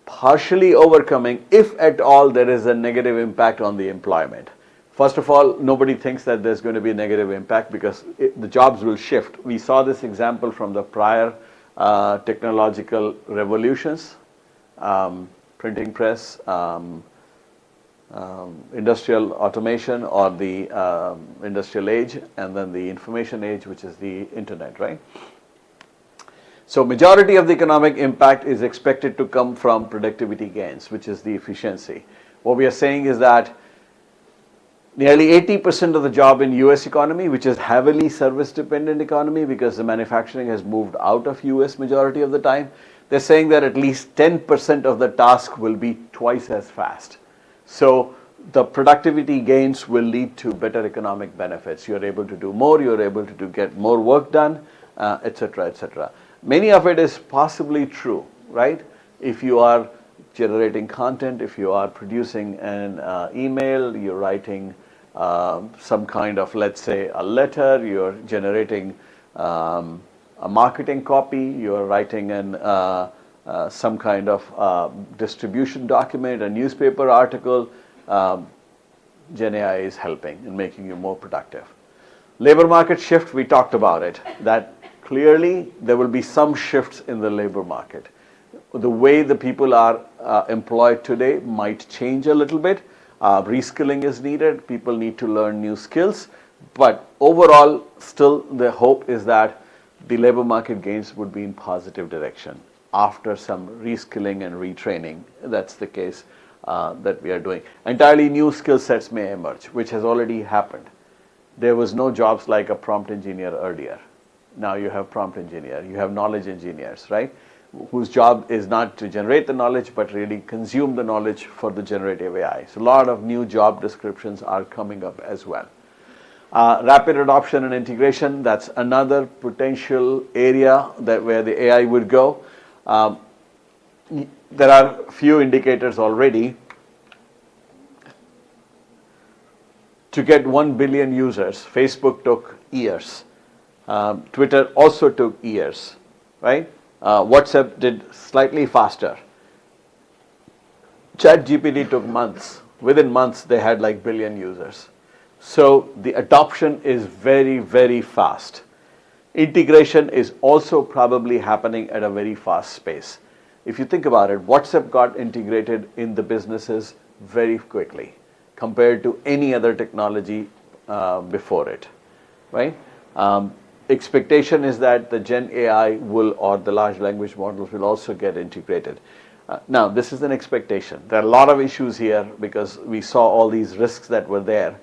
partially overcoming, if at all, there is a negative impact on the employment. First of all, nobody thinks that there's going to be a negative impact because the jobs will shift. We saw this example from the prior technological revolutions, printing press, industrial automation or the industrial age, and then the information age, which is the internet, right? So majority of the economic impact is expected to come from productivity gains, which is the efficiency. What we are saying is that nearly 80% of the job in US economy, which is heavily service dependent economy because the manufacturing has moved out of US majority of the time, they're saying that at least 10% of the task will be twice as fast. So the productivity gains will lead to better economic benefits. You're able to do more, you're able to get more work done, etc., etc. Many of it is possibly true, right? If you are generating content, if you are producing an email, you're writing some kind of, let's say, a letter, you're generating a marketing copy, you're writing some kind of distribution document, a newspaper article, Gen AI is helping in making you more productive. Labor market shift, we talked about it, that clearly there will be some shifts in the labor market. The way the people are employed today might change a little bit. Reskilling is needed. People need to learn new skills. But overall, still the hope is that the labor market gains would be in positive direction after some reskilling and retraining. That's the case that we are doing. Entirely new skill sets may emerge, which has already happened. There was no jobs like a prompt engineer earlier. Now you have prompt engineer, you have knowledge engineers, right? whose job is not to generate the knowledge, but really consume the knowledge for the generative AI. So a lot of new job descriptions are coming up as well. Rapid adoption and integration, that's another potential area where the AI would go. There are few indicators already. To get 1 billion users, Facebook took years. Twitter also took years, right? WhatsApp did slightly faster. ChatGPT took months. Within months, they had like billion users. So the adoption is very, very fast. Integration is also probably happening at a very fast pace. If you think about it, WhatsApp got integrated in the businesses very quickly compared to any other technology before it, right? Expectation is that the Gen AI will, or the large language models will also get integrated. Now, this is an expectation. There are a lot of issues here because we saw all these risks that were there.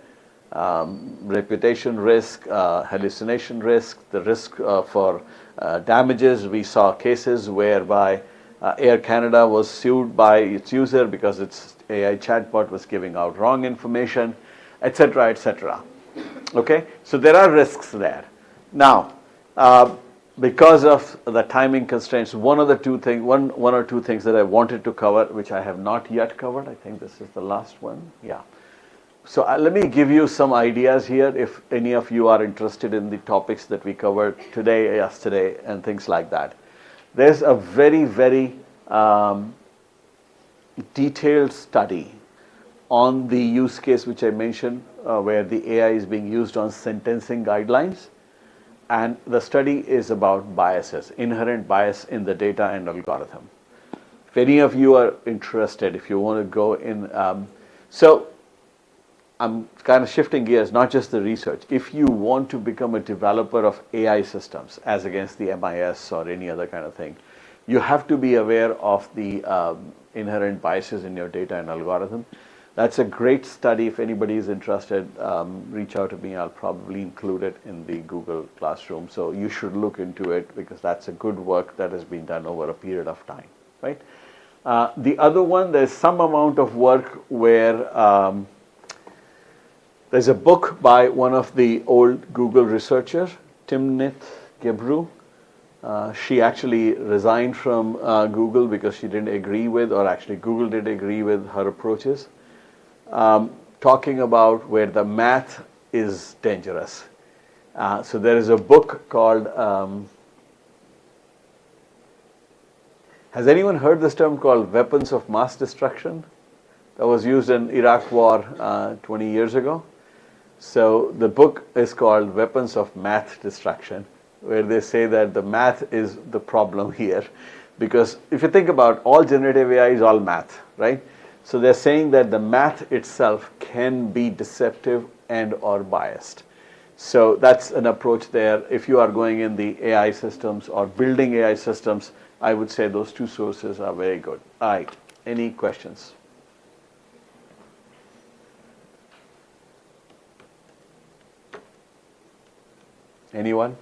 Reputation risk, hallucination risk, the risk for damages. We saw cases whereby Air Canada was sued by its user because its AI chatbot was giving out wrong information, etc., etc. Okay, so there are risks there. Now, because of the timing constraints, one or two things that I wanted to cover, which I have not yet covered. I think this is the last one. Yeah. So let me give you some ideas here if any of you are interested in the topics that we covered today, yesterday, and things like that. There's a very, very detailed study on the use case which I mentioned where the AI is being used on sentencing guidelines. And the study is about biases, inherent bias in the data and algorithm. If any of you are interested, if you want to go in, so I'm kind of shifting gears, not just the research. If you want to become a developer of AI systems as against the MIS or any other kind of thing, you have to be aware of the inherent biases in your data and algorithm. That's a great study. If anybody is interested, reach out to me. I'll probably include it in the Google Classroom. So you should look into it because that's a good work that has been done over a period of time, right? The other one, there's some amount of work where there's a book by one of the old Google researchers, Timnit Gebru. She actually resigned from Google because she didn't agree with, or actually Google didn't agree with her approaches. Talking about where the math is dangerous. So there is a book called, has anyone heard this term called weapons of mass destruction? That was used in Iraq war 20 years ago. So the book is called Weapons of Math Destruction, where they say that the math is the problem here. Because if you think about all generative AI is all math, right? So they're saying that the math itself can be deceptive and or biased. So that's an approach there. If you are going in the AI systems or building AI systems, I would say those two sources are very good. All right, any questions? Anyone?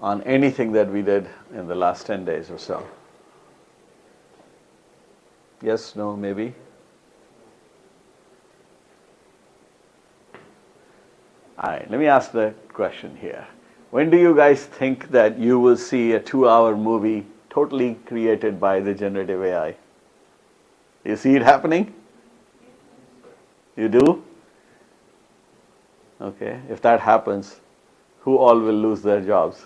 On anything that we did in the last 10 days or so? Yes, no, maybe? All right, let me ask the question here. When do you guys think that you will see a 2-hour movie totally created by the generative AI? You see it happening? You do? Okay, if that happens, who all will lose their jobs?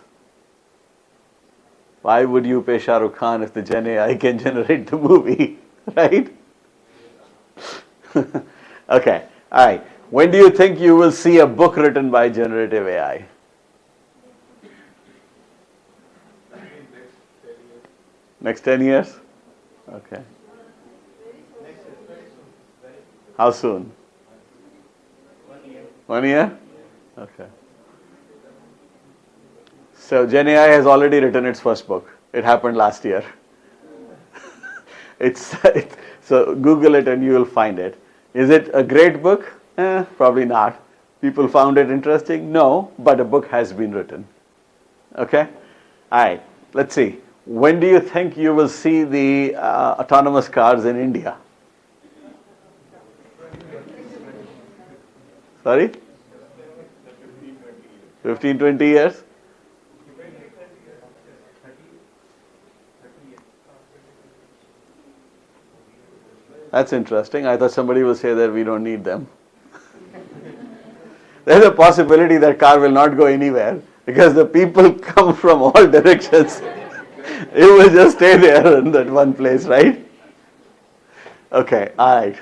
Why would you pay Shah Rukh Khan if the Gen AI can generate the movie, right? Okay, all right. When do you think you will see a book written by generative AI? Next 10 years? Okay. How soon? 1 year? Okay. So Gen AI has already written its first book. It happened last year. So Google it and you will find it. Is it a great book? Probably not. People found it interesting? No, but a book has been written. Okay? All right, let's see. When do you think you will see the autonomous cars in India? Sorry? 15, 20 years? That's interesting. I thought somebody will say that we don't need them. There's a possibility that car will not go anywhere because the people come from all directions. It will just stay there in that one place, right? Okay, all right.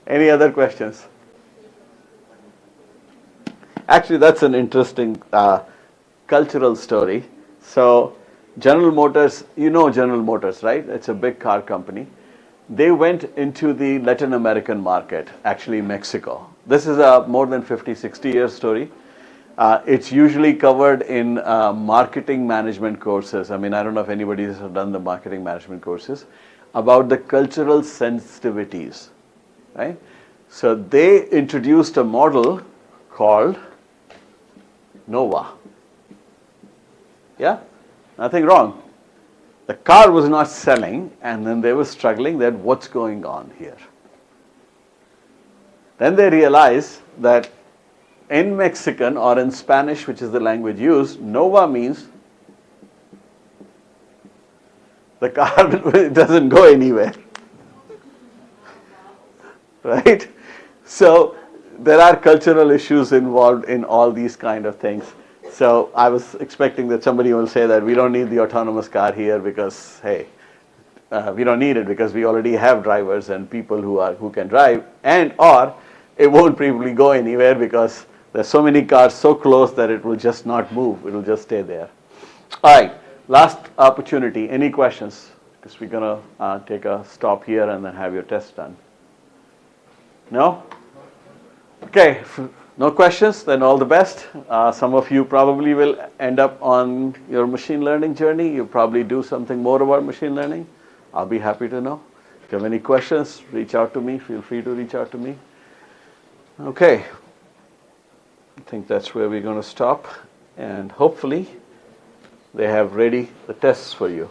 Any other questions? Actually, that's an interesting cultural story. So, General Motors, you know General Motors, right? It's a big car company. They went into the Latin American market, actually Mexico. This is a more than 50, 60-year story. It's usually covered in marketing management courses. I mean, I don't know if anybody has done the marketing management courses about the cultural sensitivities, right? So they introduced a model called Nova. Yeah, nothing wrong. The car was not selling, and then they were struggling that what's going on here. Then they realized that in Mexican or in Spanish, which is the language used, Nova means the car doesn't go anywhere. Right? So there are cultural issues involved in all these kind of things. So I was expecting that somebody will say that we don't need the autonomous car here because, hey, we don't need it because we already have drivers and people who can drive, and or it won't probably go anywhere because there's so many cars so close that it will just not move. It will just stay there. All right, last opportunity. Any questions? Because we're going to take a stop here and then have your test done. No? Okay, no questions, then all the best. Some of you probably will end up on your machine learning journey. You probably do something more about machine learning. I'll be happy to know. If you have any questions, reach out to me. Feel free to reach out to me. Okay, I think that's where we're going to stop. And hopefully they have ready the tests for you.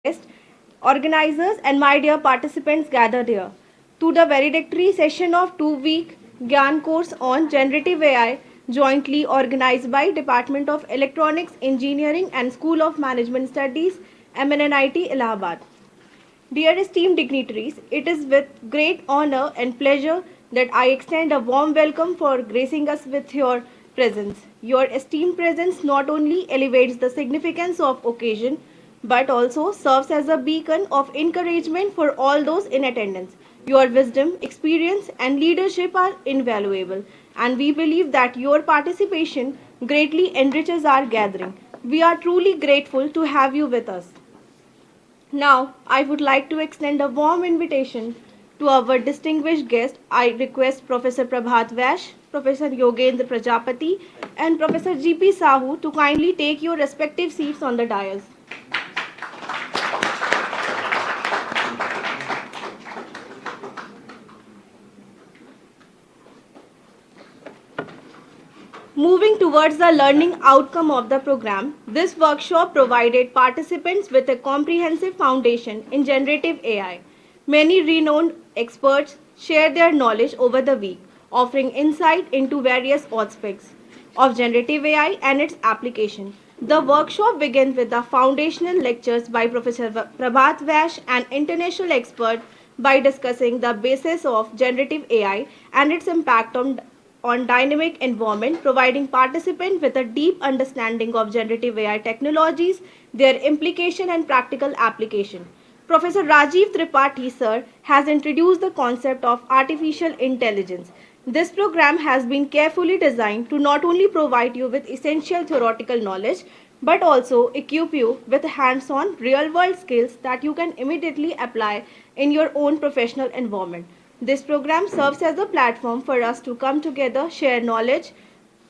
guests, organizers, and my dear participants gathered here to the valedictory session of 2-week GIAN course on Generative AI, jointly organized by Department of Electronics Engineering and School of Management Studies, MNNIT, Allahabad. Dear esteemed dignitaries, it is with great honor and pleasure that I extend a warm welcome for gracing us with your presence. Your esteemed presence not only elevates the significance of occasion, but also serves as a beacon of encouragement for all those in attendance. Your wisdom, experience, and leadership are invaluable, and we believe that your participation greatly enriches our gathering. We are truly grateful to have you with us. Now, I would like to extend a warm invitation to our distinguished guest. I request Professor Prabhat Vaish, Professor Yogendra Prajapati, and Professor G.P. Sahu to kindly take your respective seats on the dais. Moving towards the learning outcome of the program, this workshop provided participants with a comprehensive foundation in generative AI. Many renowned experts shared their knowledge over the week, offering insight into various aspects of generative AI and its application. The workshop begins with the foundational lectures by Professor Prabhat Vaish, an international expert, by discussing the basis of generative AI and its impact on dynamic environment, providing participants with a deep understanding of generative AI technologies, their implication and practical application. Professor Rajeev Tripathi, sir, has introduced the concept of artificial intelligence. This program has been carefully designed to not only provide you with essential theoretical knowledge, but also equip you with hands-on real-world skills that you can immediately apply in your own professional environment. This program serves as a platform for us to come together, share knowledge,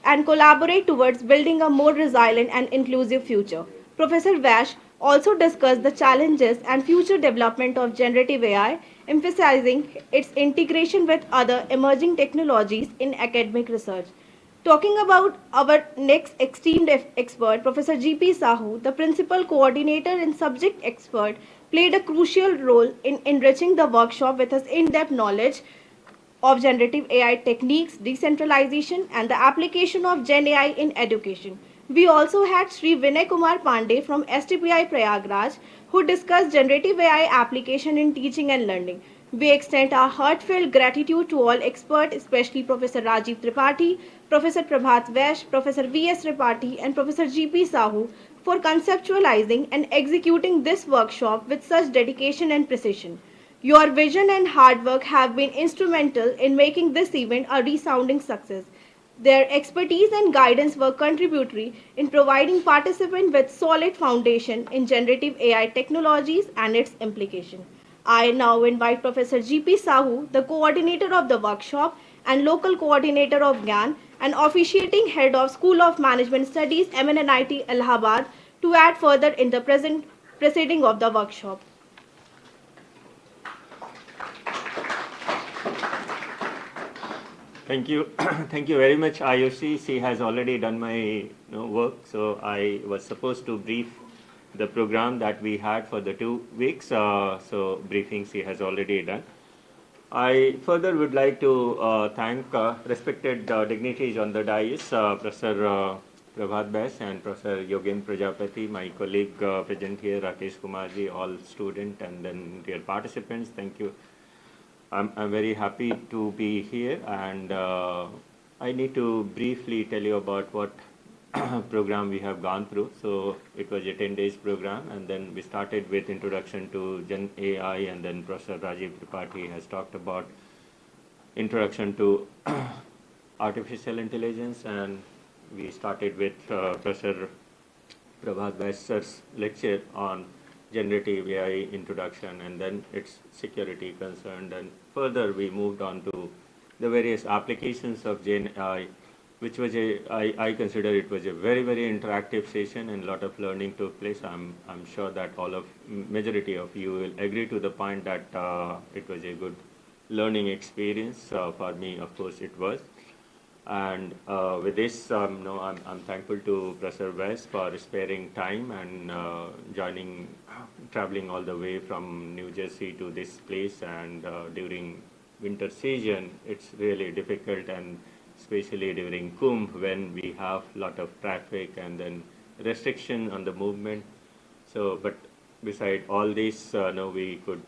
and collaborate towards building a more resilient and inclusive future. Professor Vaish also discussed the challenges and future development of generative AI, emphasizing its integration with other emerging technologies in academic research. Talking about our next esteemed expert, Professor G.P. Sahu, the principal coordinator and subject expert, played a crucial role in enriching the workshop with his in-depth knowledge of generative AI techniques, decentralization, and the application of Gen AI in education. We also had Sri Vinay Kumar Pandey from STPI Prayagraj, who discussed generative AI application in teaching and learning. We extend our heartfelt gratitude to all experts, especially Professor Rajeev Tripathi, Professor Prabhat Vaish, Professor V.S. Tripathi, and Professor G.P. Sahu for conceptualizing and executing this workshop with such dedication and precision. Your vision and hard work have been instrumental in making this event a resounding success. Their expertise and guidance were contributory in providing participants with solid foundation in generative AI technologies and its implication. I now invite Professor G.P. Sahu, the coordinator of the workshop and local coordinator of GIAN and officiating head of School of Management Studies, MNNIT, Allahabad, to add further in the proceeding of the workshop. Thank you. Thank you very much, IOC. She has already done my work, so I was supposed to brief the program that we had for the 2 weeks. So briefing she has already done. I further would like to thank respected dignitaries on the dais, Professor Prabhat Vaish and Professor Yogendra Prajapati, my colleague present here, Rakesh Kumarji, all students, and then dear participants. Thank you. I'm very happy to be here, and I need to briefly tell you about what program we have gone through. So it was a 10 days program, and then we started with introduction to Gen AI, and then Professor Rajeev Tripathi has talked about introduction to artificial intelligence, and we started with Professor Prabhat Vaish's lecture on generative AI introduction and then its security concerned, and further we moved on to the various applications of Gen AI, which was I consider it was a very, very interactive session and a lot of learning took place. I'm sure that majority of you will agree to the point that it was a good learning experience. For me, of course, it was. And with this, no, I'm thankful to Professor Vaish for sparing time and traveling all the way from New Jersey to this place. And during winter season, it's really difficult, and especially during Kumbh when we have lot of traffic and then restriction on the movement. So, but beside all this, no, we could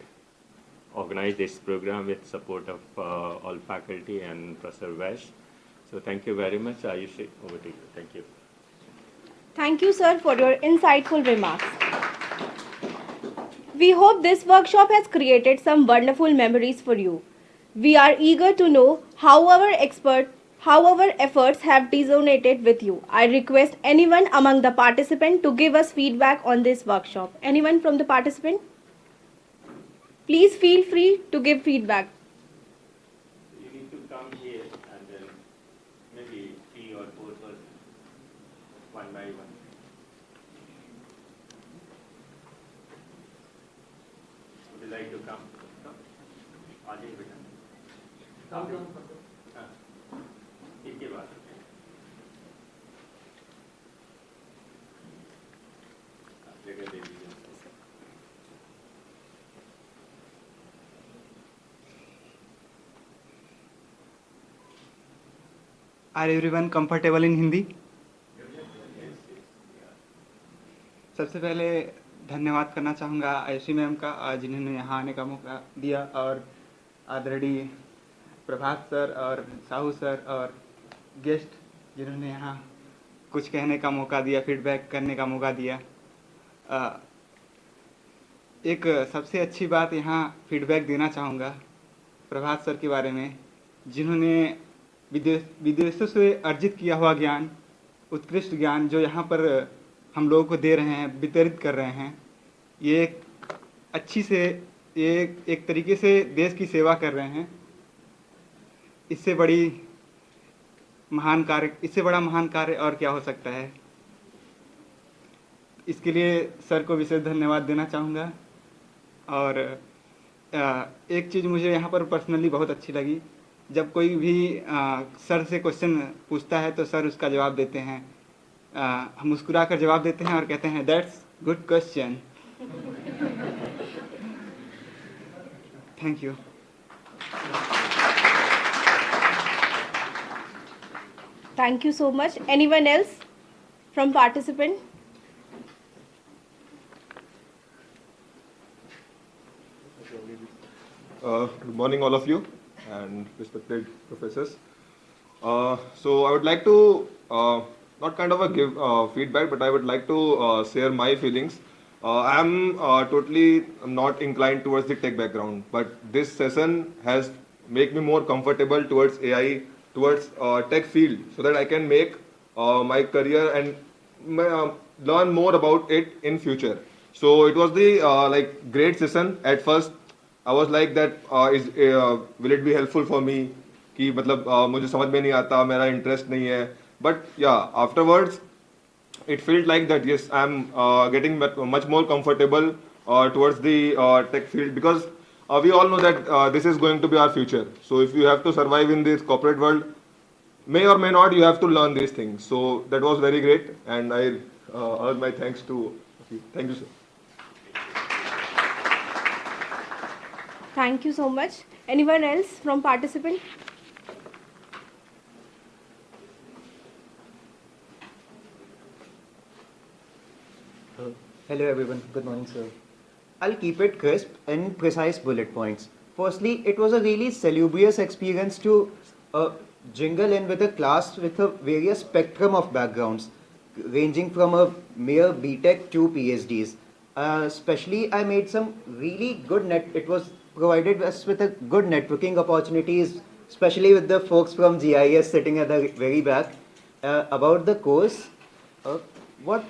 organize this program with support of all faculty and Professor Vaish. So thank you very much. Ayushi, over to you. Thank you. Thank you, sir, for your insightful remarks. We hope this workshop has created some wonderful memories for you. We are eager to know how our efforts have resonated with you. I request anyone among the participants to give us feedback on this workshop. Anyone from the participant? Please feel free to give feedback. You need to come here and then maybe 3 or 4 persons, one by one. Would you like to come? Ajay, beta. Come. इसके बाद जगह दे दीजिए. Are everyone comfortable in Hindi? सबसे पहले धन्यवाद करना चाहूँगा Ayushi ma'am का जिन्होंने यहाँ आने का मौका दिया, और आदरणीय प्रभात सर और साहू सर और गेस्ट जिन्होंने यहाँ कुछ कहने का मौका दिया, फीडबैक करने का मौका दिया. एक सबसे अच्छी बात यहाँ फीडबैक देना चाहूँगा प्रभात सर के बारे में, जिन्होंने विदेशों से अर्जित किया हुआ ज्ञान, उत्कृष्ट ज्ञान जो यहाँ पर हम लोगों को दे रहे हैं, वितरित कर रहे हैं. ये एक तरीके से देश की सेवा कर रहे हैं. इससे बड़ा महान कार्य और क्या हो सकता है. इसके लिए सर को विशेष धन्यवाद देना चाहूँगा. और एक चीज़ मुझे यहाँ पर पर्सनली बहुत अच्छी लगी, जब कोई भी सर से क्वेश्चन पूछता है तो सर उसका जवाब देते हैं, हम मुस्कुरा कर जवाब देते हैं और कहते हैं that's good question. Thank you. Thank you so much. Anyone else from participant? Good morning, all of you, and respected professors. So I would like to not kind of give feedback, but I would like to share my feelings. I am totally not inclined towards the tech background, but this session has made me more comfortable towards AI, towards tech field, so that I can make my career and learn more about it in future. So it was the like great session. At first I was like that will it be helpful for me कि मतलब मुझे समझ में नहीं आता, मेरा interest नहीं है. But yeah, afterwards it felt like that yes, I'm getting much more comfortable towards the tech field, because we all know that this is going to be our future. So if you have to survive in this corporate world, may or may not, you have to learn these things. So that was very great, and I earn my thanks to you. Thank you, sir. Thank you so much. Anyone else from participant? Hello everyone, good morning sir. I'll keep it crisp and precise bullet points. Firstly, it was a really salubrious experience to jingle in with a class with a various spectrum of backgrounds, ranging from a mere BTech to PhDs. Especially, I made some really good it was provided us with a good networking opportunities, especially with the folks from GIS sitting at the very back. About the course, what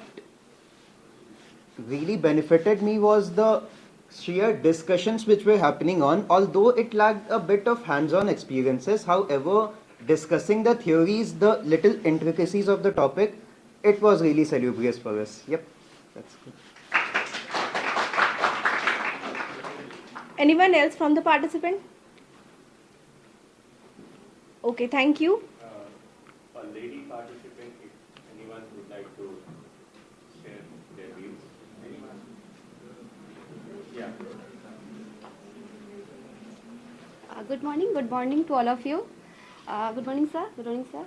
really benefited me was the sheer discussions which were happening on, although it lacked a bit of hands-on experiences. However, discussing the theories, the little intricacies of the topic, it was really salubrious for us. Yep, that's good. Anyone else from the participant? Okay, thank you. lady participant, if anyone would like to share their views. Anyone? Yeah. Good morning to all of you. Good morning, sir. Good morning, sir.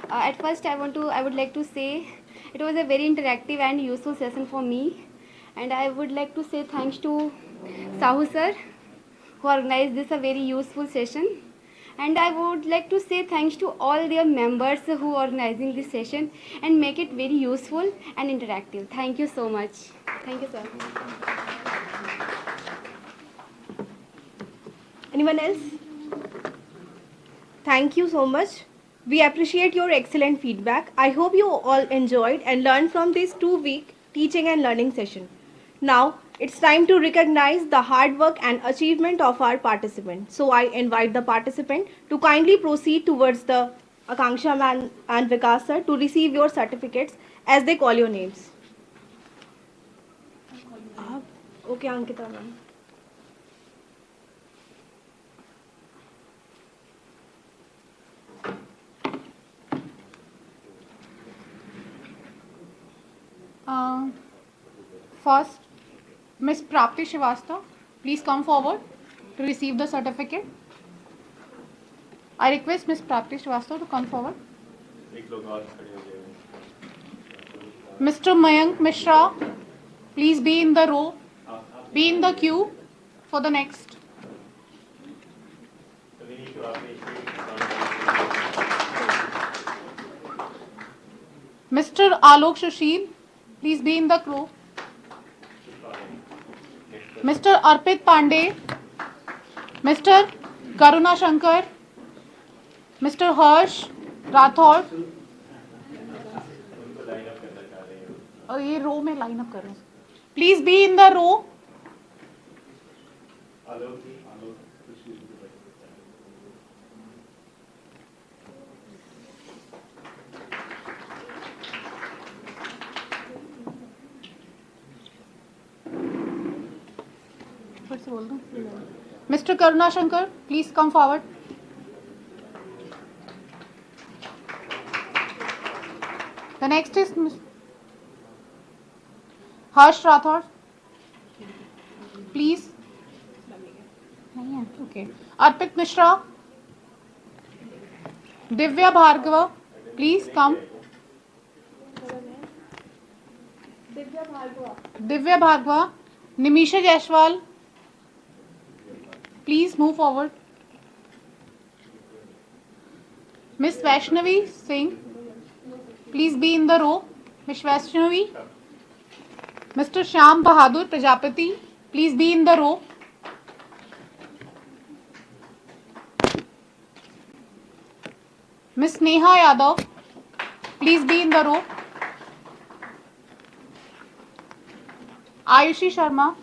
At first, I would like to say it was a very interactive and useful session for me, and I would like to say thanks to Sahu sir who organized this a very useful session, and I would like to say thanks to all their members who are organizing this session and make it very useful and interactive. Thank you so much. Thank you, sir. Anyone else? Thank you so much. We appreciate your excellent feedback. I hope you all enjoyed and learned from this 2-week teaching and learning session. Now, it's time to recognize the hard work and achievement of our participants. So I invite the participant to kindly proceed towards the Akanksha ma'am and Vikas sir to receive your certificates as they call your names. Okay, Ankita ma'am. First, Miss Prapti Srivastava, please come forward to receive the certificate. I request Miss Prapti Srivastava to come forward. Mr. Mayank Mishra, please be in the row, be in the queue for the next. Mr. Alok Shashil, please be in the queue. Mr. Arpit Pandey, Mr. Karuna Shankar, Mr. Harsh Rathod. ये रो में line up कर रहे हैं. Please be in the row. Mr. Karuna Shankar, please come forward. The next is Harsh Rathod. Please. Okay. Arpit Mishra. Divya Bhargava, please come. Divya Bhargava. Nimisha Jaiswal, please move forward. Miss Vaishnavi Singh, please be in the row. Miss Vaishnavi. Mr. Shyam Bahadur Prajapati, please be in the row. Miss Neha Yadav, please be in the row. Ayushi Sharma.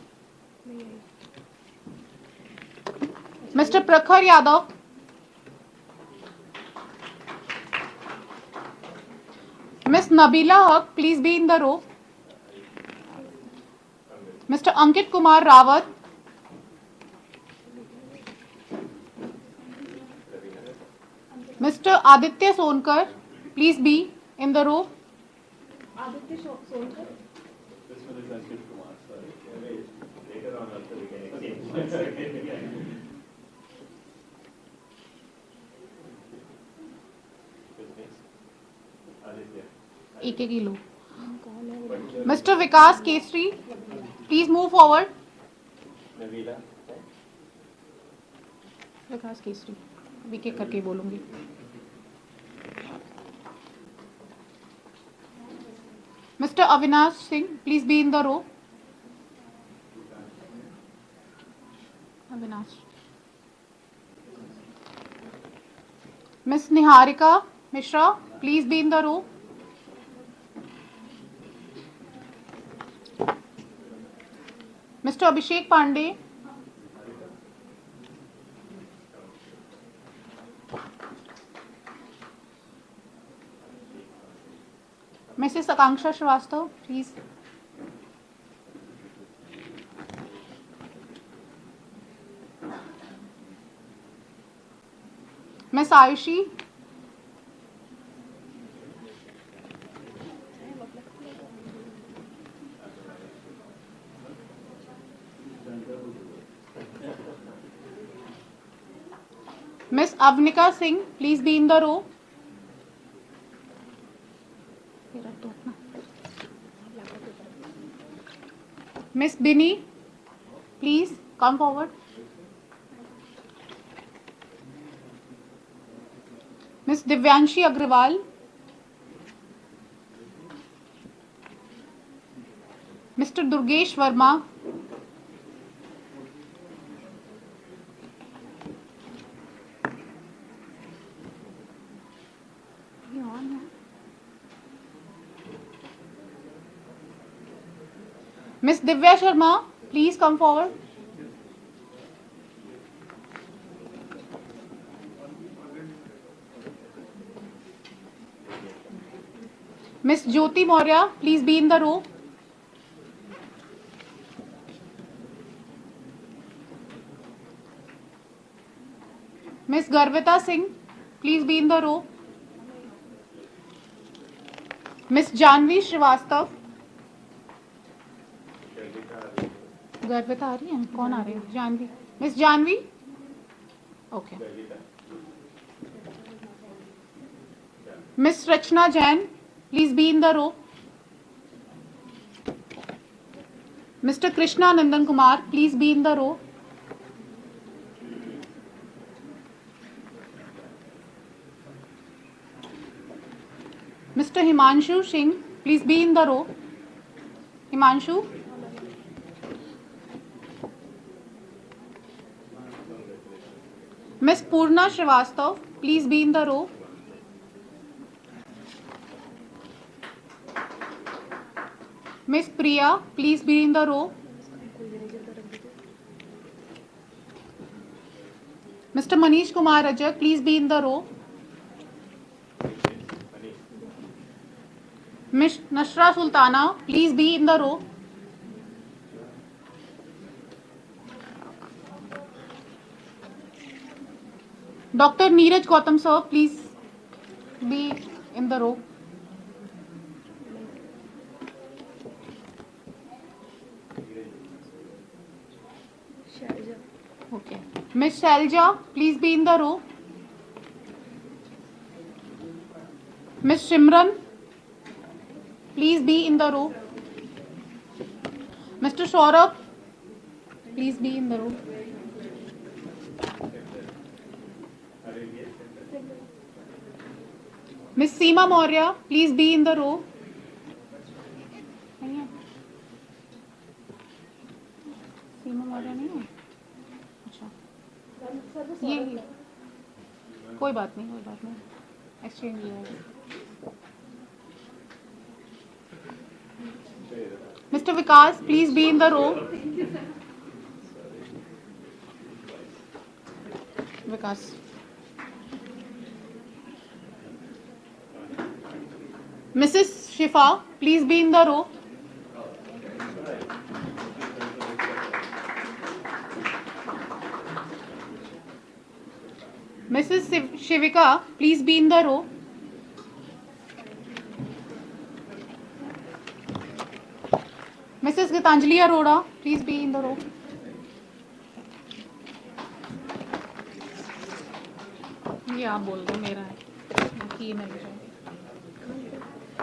Mr. Prakhar Yadav. Miss Nabila Haq, please be in the row. Mr. Ankit Kumar Rawat. Mr. Aditya Sonkar, please be in the row. Aditya Sonkar. एक एक लो. Mr. Vikas Kesri, please move forward. विकास केसरी, एक एक करके बोलूंगी. Mr. Avinash Singh, please be in the row. Avinash. Miss Niharika Mishra, please be in the row. Mr. Abhishek Pandey. Mrs. Akanksha Srivastava, please. Miss Ayushi. Miss Avnika Singh, please be in the row. Miss Binny, please come forward. Miss Divyanshi Agrawal. Mr. Durgesh Verma. Miss Divya Sharma, please come forward. Miss Jyoti Maurya, please be in the row. Miss Garvita Singh, please be in the row. Miss Janvi Srivastav. Garvita आ रही है कौन आ रही है Janvi miss Janvi okay miss Rachna Jain please be in the row mister Krishna Nandan Kumar please be in the row mister Himanshu Singh please be in the row Himanshu Miss Purna Srivastav, please be in the row. Miss Priya, please be in the row. Mr. Manish Kumar Rajak, please be in the row. Miss Nashra Sultana, please be in the row. Dr. Neeraj Gautam sir, please be in the row. Okay. Miss Shalja, please be in the row. Miss Shimran, please be in the row. Mr. Saurabh, please be in the row. Miss Seema Maurya, please be in the row. सीमा मौर्य नहीं है अच्छा ये कोई बात नहीं exchange ये है mister Vikas please be in the row Vikas Mrs. Shifa, please be in the row. Mrs. Shivika, please be in the row. Mrs. Gitanjali Arora, please be in the row. ये आप बोल दो मेरा है कि मैं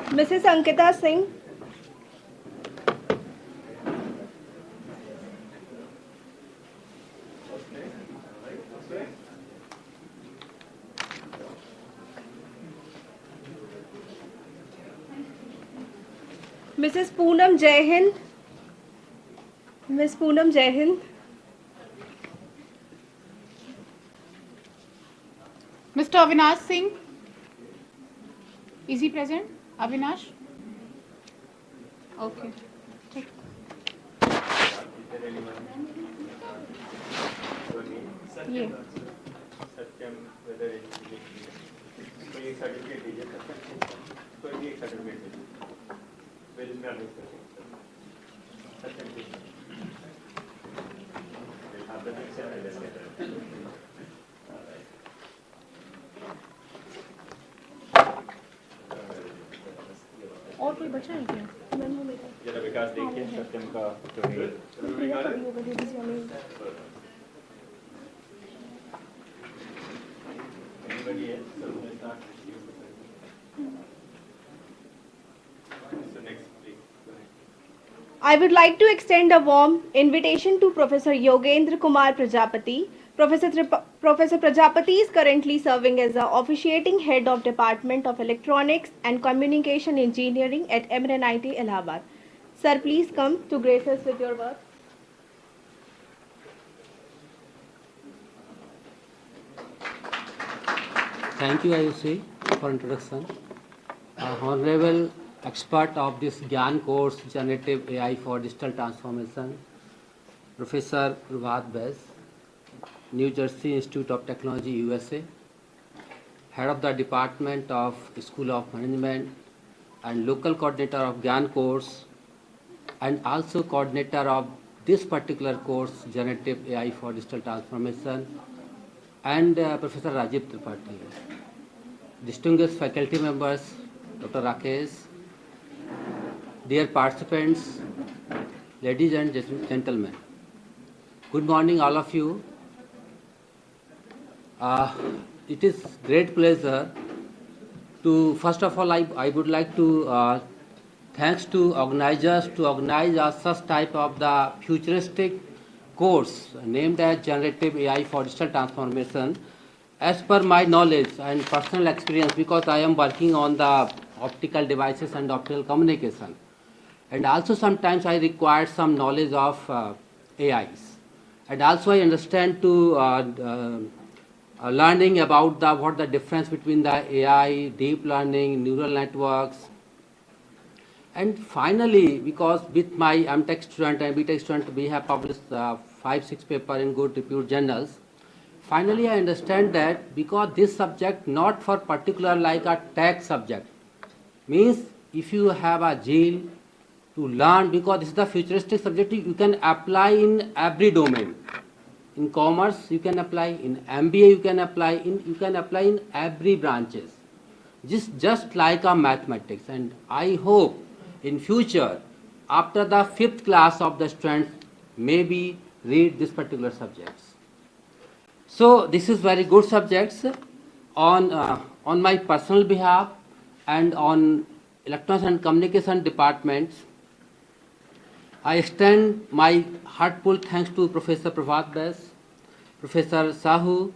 Mrs. Ankita Singh. Mrs. Poonam Jaihind. Miss Poonam Jaihind. Mr. Avinash Singh. Is he present? Avinash? Okay. Take. ये सत्यम weather तो ये सर्टिफिकेट दीजिए तो ये सर्टिफिकेट दीजिए फिर इसमें आप लिख सकते हैं सत्यम आप तक से ले लेते और कोई बचा है क्या जरा विकास देखिए सत्यम का जो है anybody else? So we'll start with you. So next, please. Go ahead. I would like to extend a warm invitation to Professor Yogendra Kumar Prajapati. Professor Prajapati is currently serving as the officiating head of Department of Electronics and Communication Engineering at MNNIT Allahabad. Sir, please come to grace us with your work. Thank you, Ayushi, for introduction. Honorable expert of this GIAN course, Generative AI for Digital Transformation, Professor Prabhat Vaish, New Jersey Institute of Technology, USA, Head of the Department of School of Management and local coordinator of GIAN course, and also coordinator of this particular course, Generative AI for Digital Transformation, and Professor Rajeev Tripathi. Distinguished faculty members, Dr. Rakesh, dear participants, ladies and gentlemen, good morning all of you. It is great pleasure to, first of all, I would like to thanks to organizers to organize such type of the futuristic course named as Generative AI for Digital Transformation. As per my knowledge and personal experience, because I am working on the optical devices and optical communication, and also sometimes I require some knowledge of AIs, and also I understand to learning about what the difference between the AI, deep learning, neural networks, and finally, because with my MTech student and BTech student, we have published 5-6 papers in good reputed journals. Finally, I understand that because this subject not for particular like a tech subject, means if you have a zeal to learn, because this is the futuristic subject, you can apply in every domain. In commerce, you can apply. In MBA, you can apply. You can apply in every branches. Just like a mathematics. And I hope in future, after the 5th class of the students, maybe read this particular subjects. So this is very good subjects. On my personal behalf and on electronics and communication departments, I extend my heartfelt thanks to Professor Prabhat Vaish, Professor Sahu,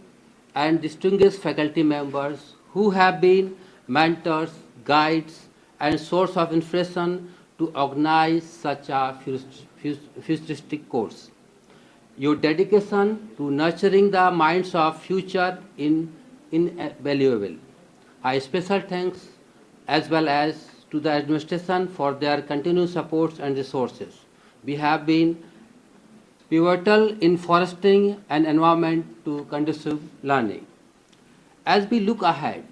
and distinguished faculty members who have been mentors, guides, and source of inspiration to organize such a futuristic course. Your dedication to nurturing the minds of future is invaluable. I special thanks as well as to the administration for their continued support and resources. We have been pivotal in fostering an environment to conducive learning. As we look ahead,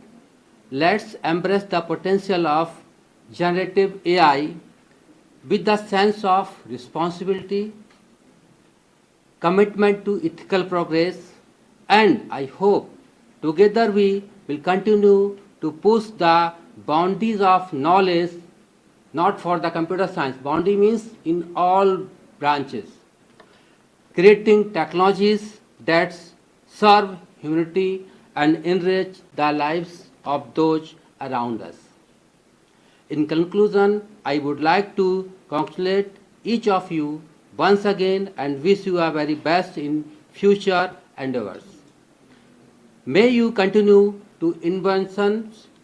let's embrace the potential of generative AI with the sense of responsibility, commitment to ethical progress, and I hope together we will continue to push the boundaries of knowledge, not for the computer science. Boundary means in all branches, creating technologies that serve humanity and enrich the lives of those around us. In conclusion, I would like to congratulate each of you once again and wish you a very best in future endeavors. May you continue to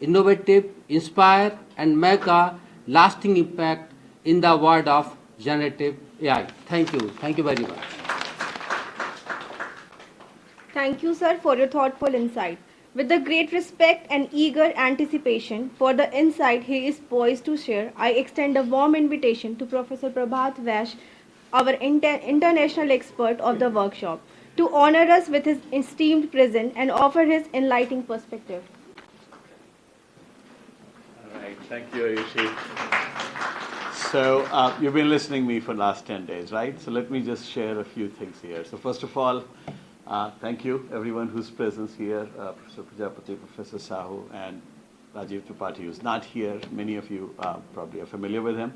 innovative, inspire, and make a lasting impact in the world of generative AI. Thank you. Thank you very much. Thank you, sir, for your thoughtful insight. With the great respect and eager anticipation for the insight he is poised to share, I extend a warm invitation to Professor Prabhat Vaish, our international expert of the workshop, to honor us with his esteemed presence and offer his enlightening perspective. All right, thank you, Ayushi. So you've been listening to me for the last 10 days, right? So let me just share a few things here. So first of all, thank you, everyone who's present here, Professor Prajapati, Professor Sahu, and Rajeev Tripathi, who's not here. Many of you probably are familiar with him.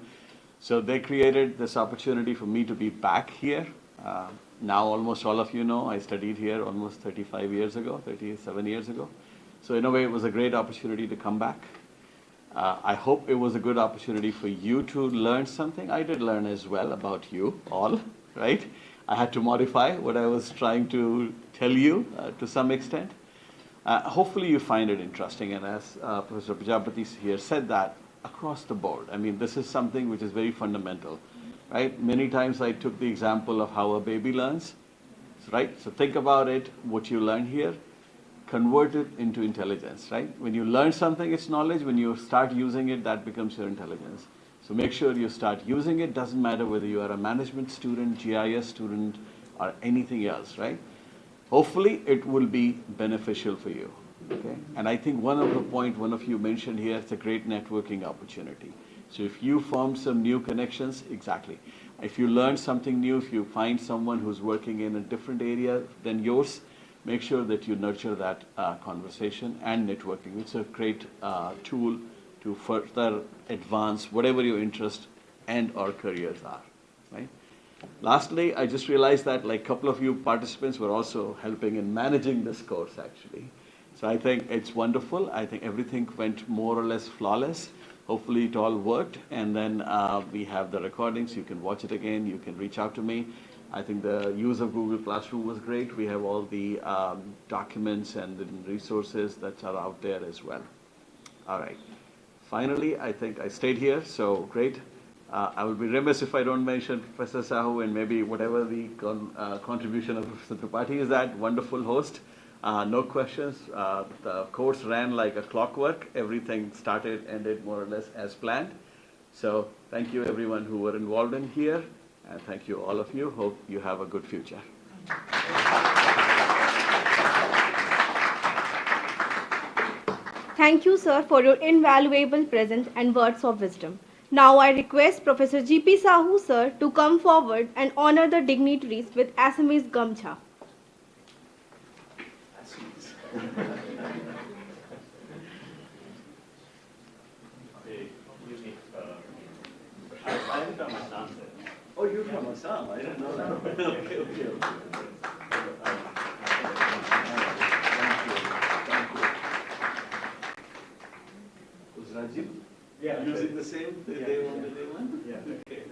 So they created this opportunity for me to be back here. Now almost all of you know I studied here almost 35 years ago, 37 years ago. So in a way, it was a great opportunity to come back. I hope it was a good opportunity for you to learn something. I did learn as well about you all, right? I had to modify what I was trying to tell you to some extent. Hopefully you find it interesting, and as Professor Prajapati here said, that across the board. I mean, this is something which is very fundamental, right? Many times I took the example of how a baby learns, right? So think about it, what you learn here, convert it into intelligence, right? When you learn something, it's knowledge. When you start using it, that becomes your intelligence. So make sure you start using it. Doesn't matter whether you are a management student, GIS student, or anything else, right? Hopefully, it will be beneficial for you, okay? And I think one of the point one of you mentioned here, it's a great networking opportunity. So if you form some new connections, exactly. If you learn something new, if you find someone who's working in a different area than yours, make sure that you nurture that conversation and networking. It's a great tool to further advance whatever your interest and or careers are, right? Lastly, I just realized that like a couple of you participants were also helping in managing this course actually. So I think it's wonderful. I think everything went more or less flawless. Hopefully it all worked, and then we have the recordings. You can watch it again. You can reach out to me. I think the use of Google Classroom was great. We have all the documents and the resources that are out there as well. All right. Finally, I think I stayed here, so great. I would be remiss if I don't mention Professor Sahu and maybe whatever the contribution of Professor Tripathi is that wonderful host. No questions. The course ran like a clockwork. Everything started, ended more or less as planned. So thank you everyone who were involved in here. And thank you, all of you. Hope you have a good future. Thank you, sir, for your invaluable presence and words of wisdom. Now I request Professor G.P. Sahu, sir, to come forward and honor the dignitaries with Assamese Gamcha. Oh, you're from Assam. I didn't know that. Okay. Thank you. Was Rajeev using the same day one? Yeah. Okay.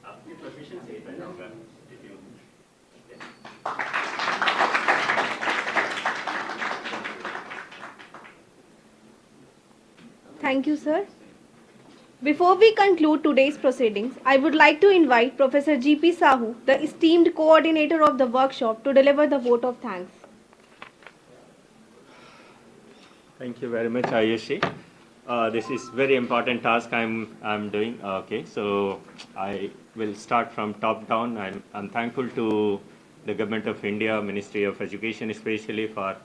आपकी profession से ही होगा Thank you, sir. Before we conclude today's proceedings, I would like to invite Professor G.P. Sahu, the esteemed coordinator of the workshop, to deliver the vote of thanks. Thank you very much, Ayushi. This is very important task I'm doing. Okay, so I will start from top down. I'm thankful to the Government of India, Ministry of Education especially, for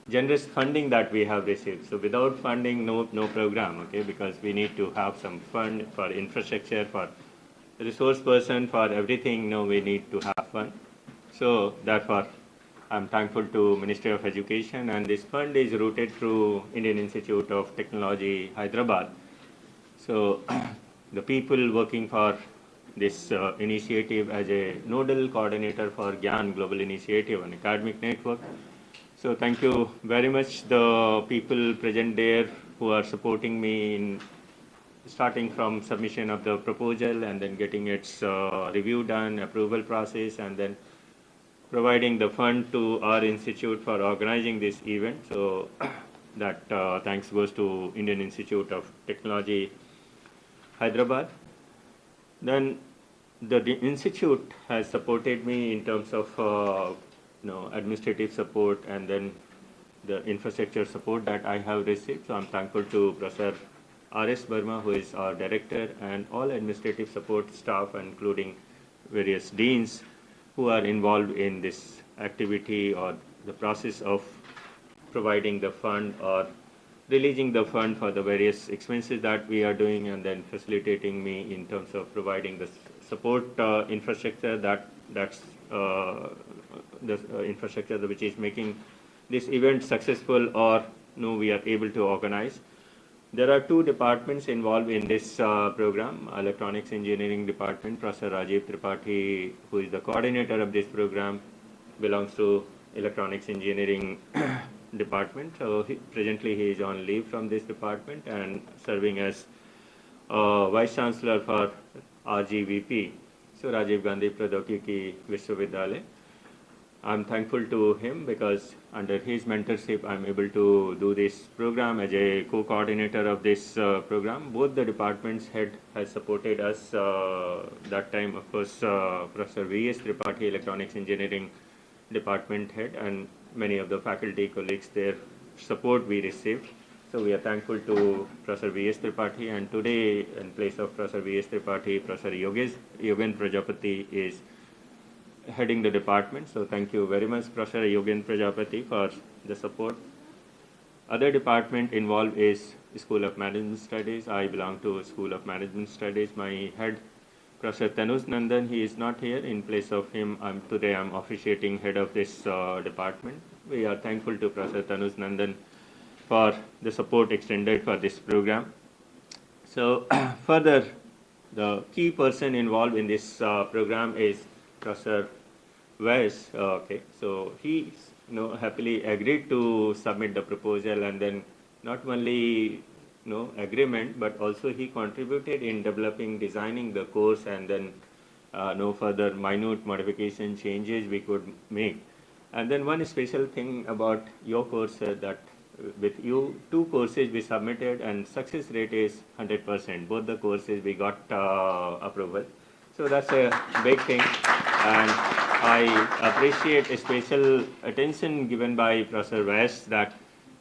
generous funding that we have received. So without funding, no program, okay, because we need to have some fund for infrastructure, for resource person, for everything, we need to have fund. So therefore, I'm thankful to Ministry of Education, and this fund is routed through Indian Institute of Technology, Hyderabad. So the people working for this initiative as a nodal coordinator for GIAN Global Initiative, an academic network. So thank you very much, the people present there who are supporting me in starting from submission of the proposal and then getting its review done, approval process, and then providing the fund to our institute for organizing this event. So that thanks goes to Indian Institute of Technology, Hyderabad. Then the institute has supported me in terms of administrative support and then the infrastructure support that I have received. So I'm thankful to Professor R.S. Burma, who is our director, and all administrative support staff, including various deans who are involved in this activity or the process of providing the fund or releasing the fund for the various expenses that we are doing, and then facilitating me in terms of providing the support infrastructure that's the infrastructure which is making this event successful or we are able to organize. There are two departments involved in this program. Electronics Engineering Department, Professor Rajeev Tripathi, who is the coordinator of this program, belongs to Electronics Engineering department. So presently he is on leave from this department and serving as Vice Chancellor for RGVP, so Rajiv Gandhi Pradyogiki Vishwavidyalaya. I'm thankful to him because under his mentorship, I'm able to do this program as a co-coordinator of this program. Both the departments head has supported us that time, of course, Professor V.S. Tripathi, Electronics Engineering department head, and many of the faculty colleagues, their support we received. So we are thankful to Professor V.S. Tripathi, and today in place of Professor V.S. Tripathi, Professor Yogen Prajapati is heading the department. So thank you very much, Professor Yogen Prajapati, for the support. Other department involved is School of Management Studies. I belong to School of Management Studies. My head, Professor Tanuj Nandan, he is not here. In place of him, today I'm officiating head of this department. We are thankful to Professor Tanuj Nandan for the support extended for this program. So further, the key person involved in this program is Professor Vaish. Okay, so he happily agreed to submit the proposal, and then not only agreement, but also he contributed in designing the course, and then no further minute modification changes we could make. And then one special thing about your course that with you, 2 courses we submitted and success rate is 100%. Both the courses we got approval. So that's a big thing, and I appreciate a special attention given by Professor Vaish that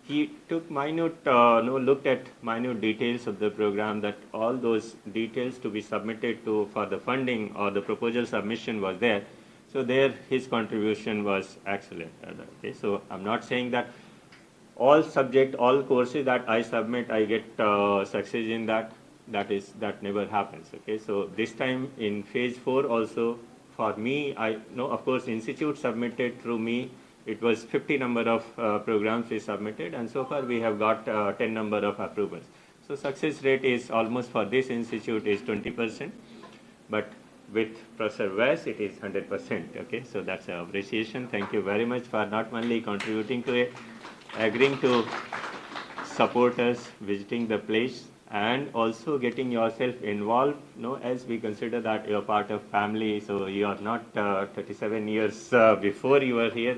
he took looked at minute details of the program, that all those details to be submitted for the funding or the proposal submission was there. So there his contribution was excellent. Okay, so I'm not saying that all courses that I submit, I get success in that. That never happens. Okay, so this time in phase 4 also, for me, I know, of course, institute submitted through me. It was 50 number of programs we submitted, and so far we have got 10 number of approvals. So success rate is almost for this institute is 20%, but with Professor Vaish it is 100%. Okay, so that's an appreciation. Thank you very much for not only contributing to it, agreeing to support us, visiting the place, and also getting yourself involved, as we consider that you're part of family, so you are not 37 years before you were here,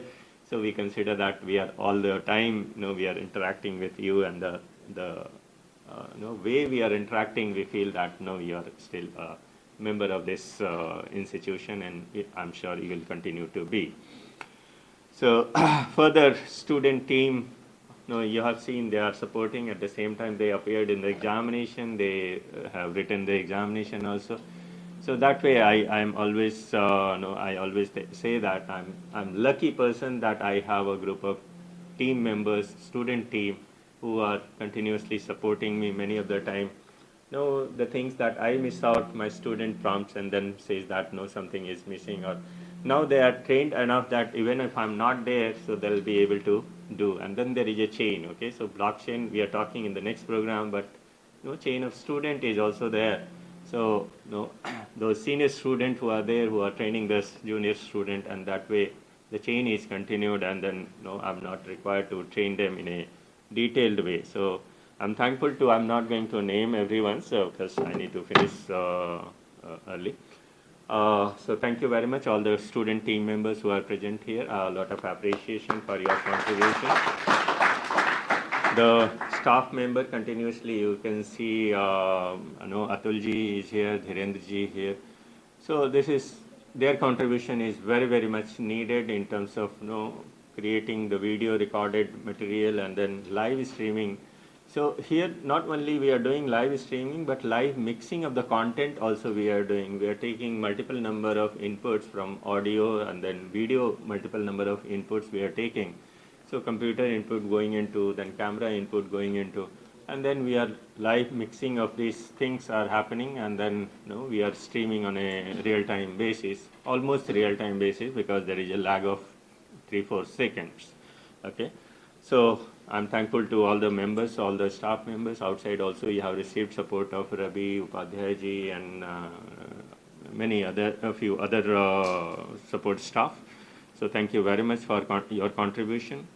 so we consider that we are all the time, we are interacting with you, and the way we are interacting, we feel that you are still a member of this institution, and I'm sure you will continue to be. So further student team, you have seen they are supporting. At the same time, they appeared in the examination. They have written the examination also. So that way, I am always I always say that I'm lucky person that I have a group of team members, student team, who are continuously supporting me many of the time. The things that I miss out, my student prompts and then says that something is missing, or now they are trained enough that even if I'm not there, so they'll be able to do. And then there is a chain. Okay, so blockchain we are talking in the next program, but chain of student is also there. So those senior students who are there, who are training this junior student, and that way the chain is continued, and then I'm not required to train them in a detailed way. So I'm thankful to, I'm not going to name everyone, so because I need to finish early. So thank you very much, all the student team members who are present here. A lot of appreciation for your contribution. The staff member continuously, you can see, Atulji is here, Dhirendraji here. So their contribution is very, very much needed in terms of creating the video recorded material and then live streaming. So here, not only we are doing live streaming, but live mixing of the content also we are doing. We are taking multiple number of inputs from audio and then video, multiple number of inputs we are taking. So computer input going into, then camera input going into, and then we are live mixing of these things are happening, and then we are streaming on a real-time basis, almost real-time basis, because there is a lag of 3-4 seconds. Okay, so I'm thankful to all the members, all the staff members. Outside also you have received support of Ravi, Upadhyay ji, and a few other support staff. So thank you very much for your contribution.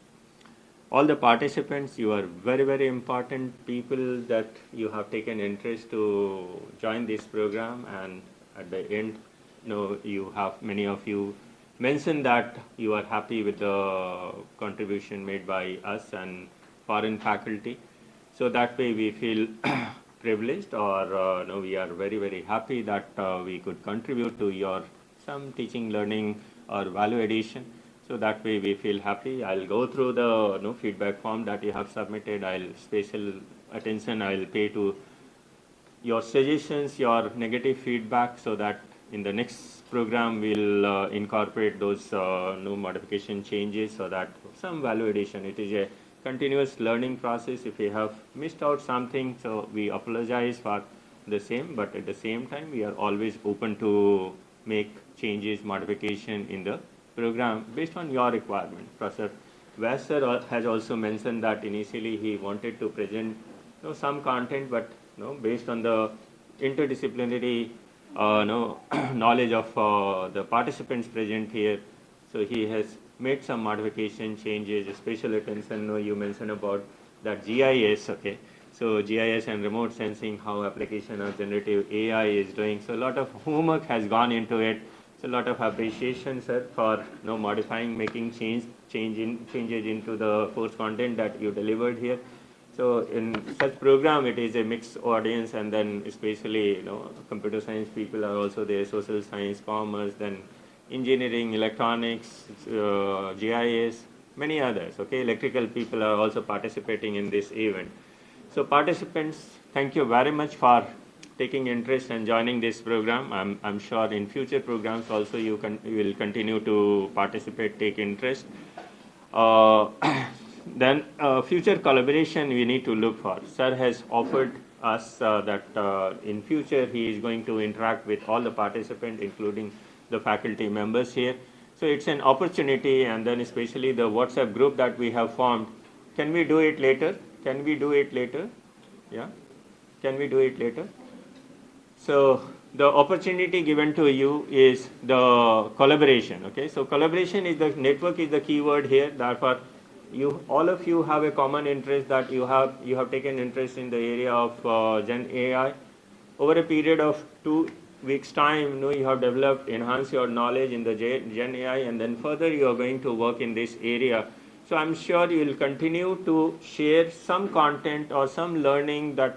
All the participants, you are very, very important people that you have taken interest to join this program, and at the end, you have, many of you mentioned that you are happy with the contribution made by us and foreign faculty. So that way we feel privileged, or we are very, very happy that we could contribute to your some teaching, learning, or value addition. So that way we feel happy. I'll go through the feedback form that you have submitted. Special attention I'll pay to your suggestions, your negative feedback, so that in the next program we'll incorporate those modification changes, so that some value addition. It is a continuous learning process. If we have missed out something, so we apologize for the same, but at the same time we are always open to make changes, modification in the program based on your requirement. Professor Vaish has also mentioned that initially he wanted to present some content, but based on the interdisciplinary knowledge of the participants present here, so he has made some modification changes. Special attention, you mentioned about that GIS, okay? So GIS and remote sensing, how application of generative AI is doing. So a lot of homework has gone into it. So a lot of appreciation, sir, for modifying, making changes into the course content that you delivered here. So in such program, it is a mixed audience, and then especially computer science people are also there, social science, commerce, then engineering, electronics, GIS, many others. Okay, electrical people are also participating in this event. So participants, thank you very much for taking interest and joining this program. I'm sure in future programs also you will continue to participate, take interest. Then future collaboration we need to look for. Sir has offered us that in future he is going to interact with all the participants, including the faculty members here. So it's an opportunity, and then especially the WhatsApp group that we have formed. Can we do it later? Can we do it later? Yeah? Can we do it later? So the opportunity given to you is the collaboration. Okay, so collaboration is the network is the keyword here. Therefore, all of you have a common interest, that you have taken interest in the area of Gen AI. Over a period of 2 weeks' time, you have developed, enhanced your knowledge in the Gen AI, and then further you are going to work in this area. So I'm sure you will continue to share some content or some learning that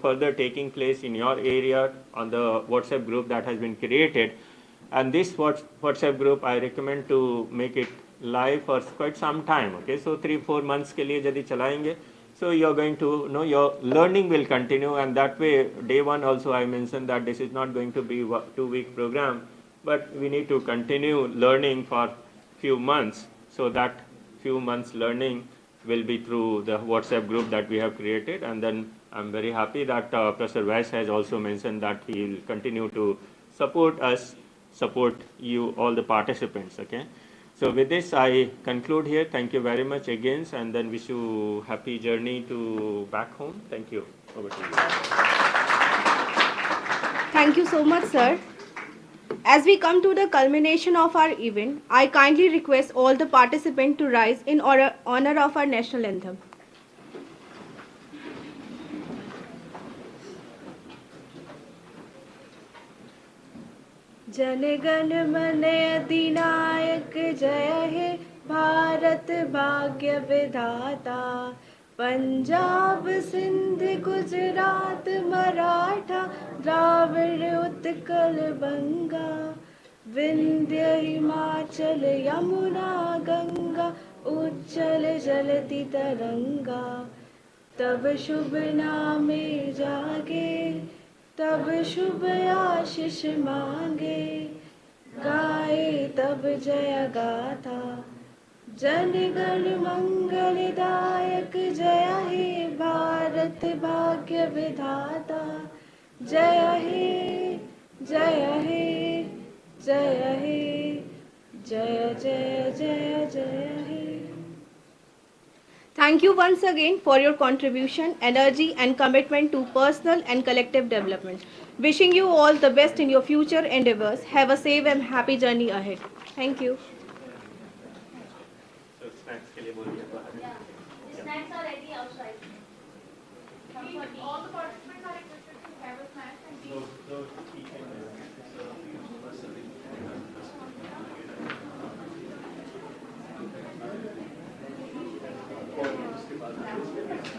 further taking place in your area on the WhatsApp group that has been created. And this WhatsApp group, I recommend to make it live for quite some time. Okay, so 3-4 months ke liye yadi chalayenge, so you're going to your learning will continue, and that way day one also I mentioned that this is not going to be a 2-week program, but we need to continue learning for few months. So that few months learning will be through the WhatsApp group that we have created. And then I'm very happy that Professor Vaish has also mentioned that he will continue to support us, support you, all the participants. Okay. So with this, I conclude here. Thank you very much again, and then wish you happy journey to back home. Thank you. Over to you. Thank you so much, sir. As we come to the culmination of our event, I kindly request all the participants to rise in honor of our national anthem. Jana Gana मन अधिनायक जय हे भारत भाग्य विधाता पंजाब सिंध गुजरात मराठा द्राविड़ उत्कल बंगा विंध्य हिमाचल यमुना गंगा उच्चल जलति तरंगा तब शुभ नामे जागे तब शुभ आशीष मांगे गाए तब जय गाथा जन गण मंगलदायक जय हे भारत भाग्य विधाता जय हे जय हे जय हे जय जय जय जय हे. Thank you once again for your contribution, energy and commitment to personal and collective development. Wishing you all the best in your future endeavors. Have a safe and happy journey ahead. Thank you.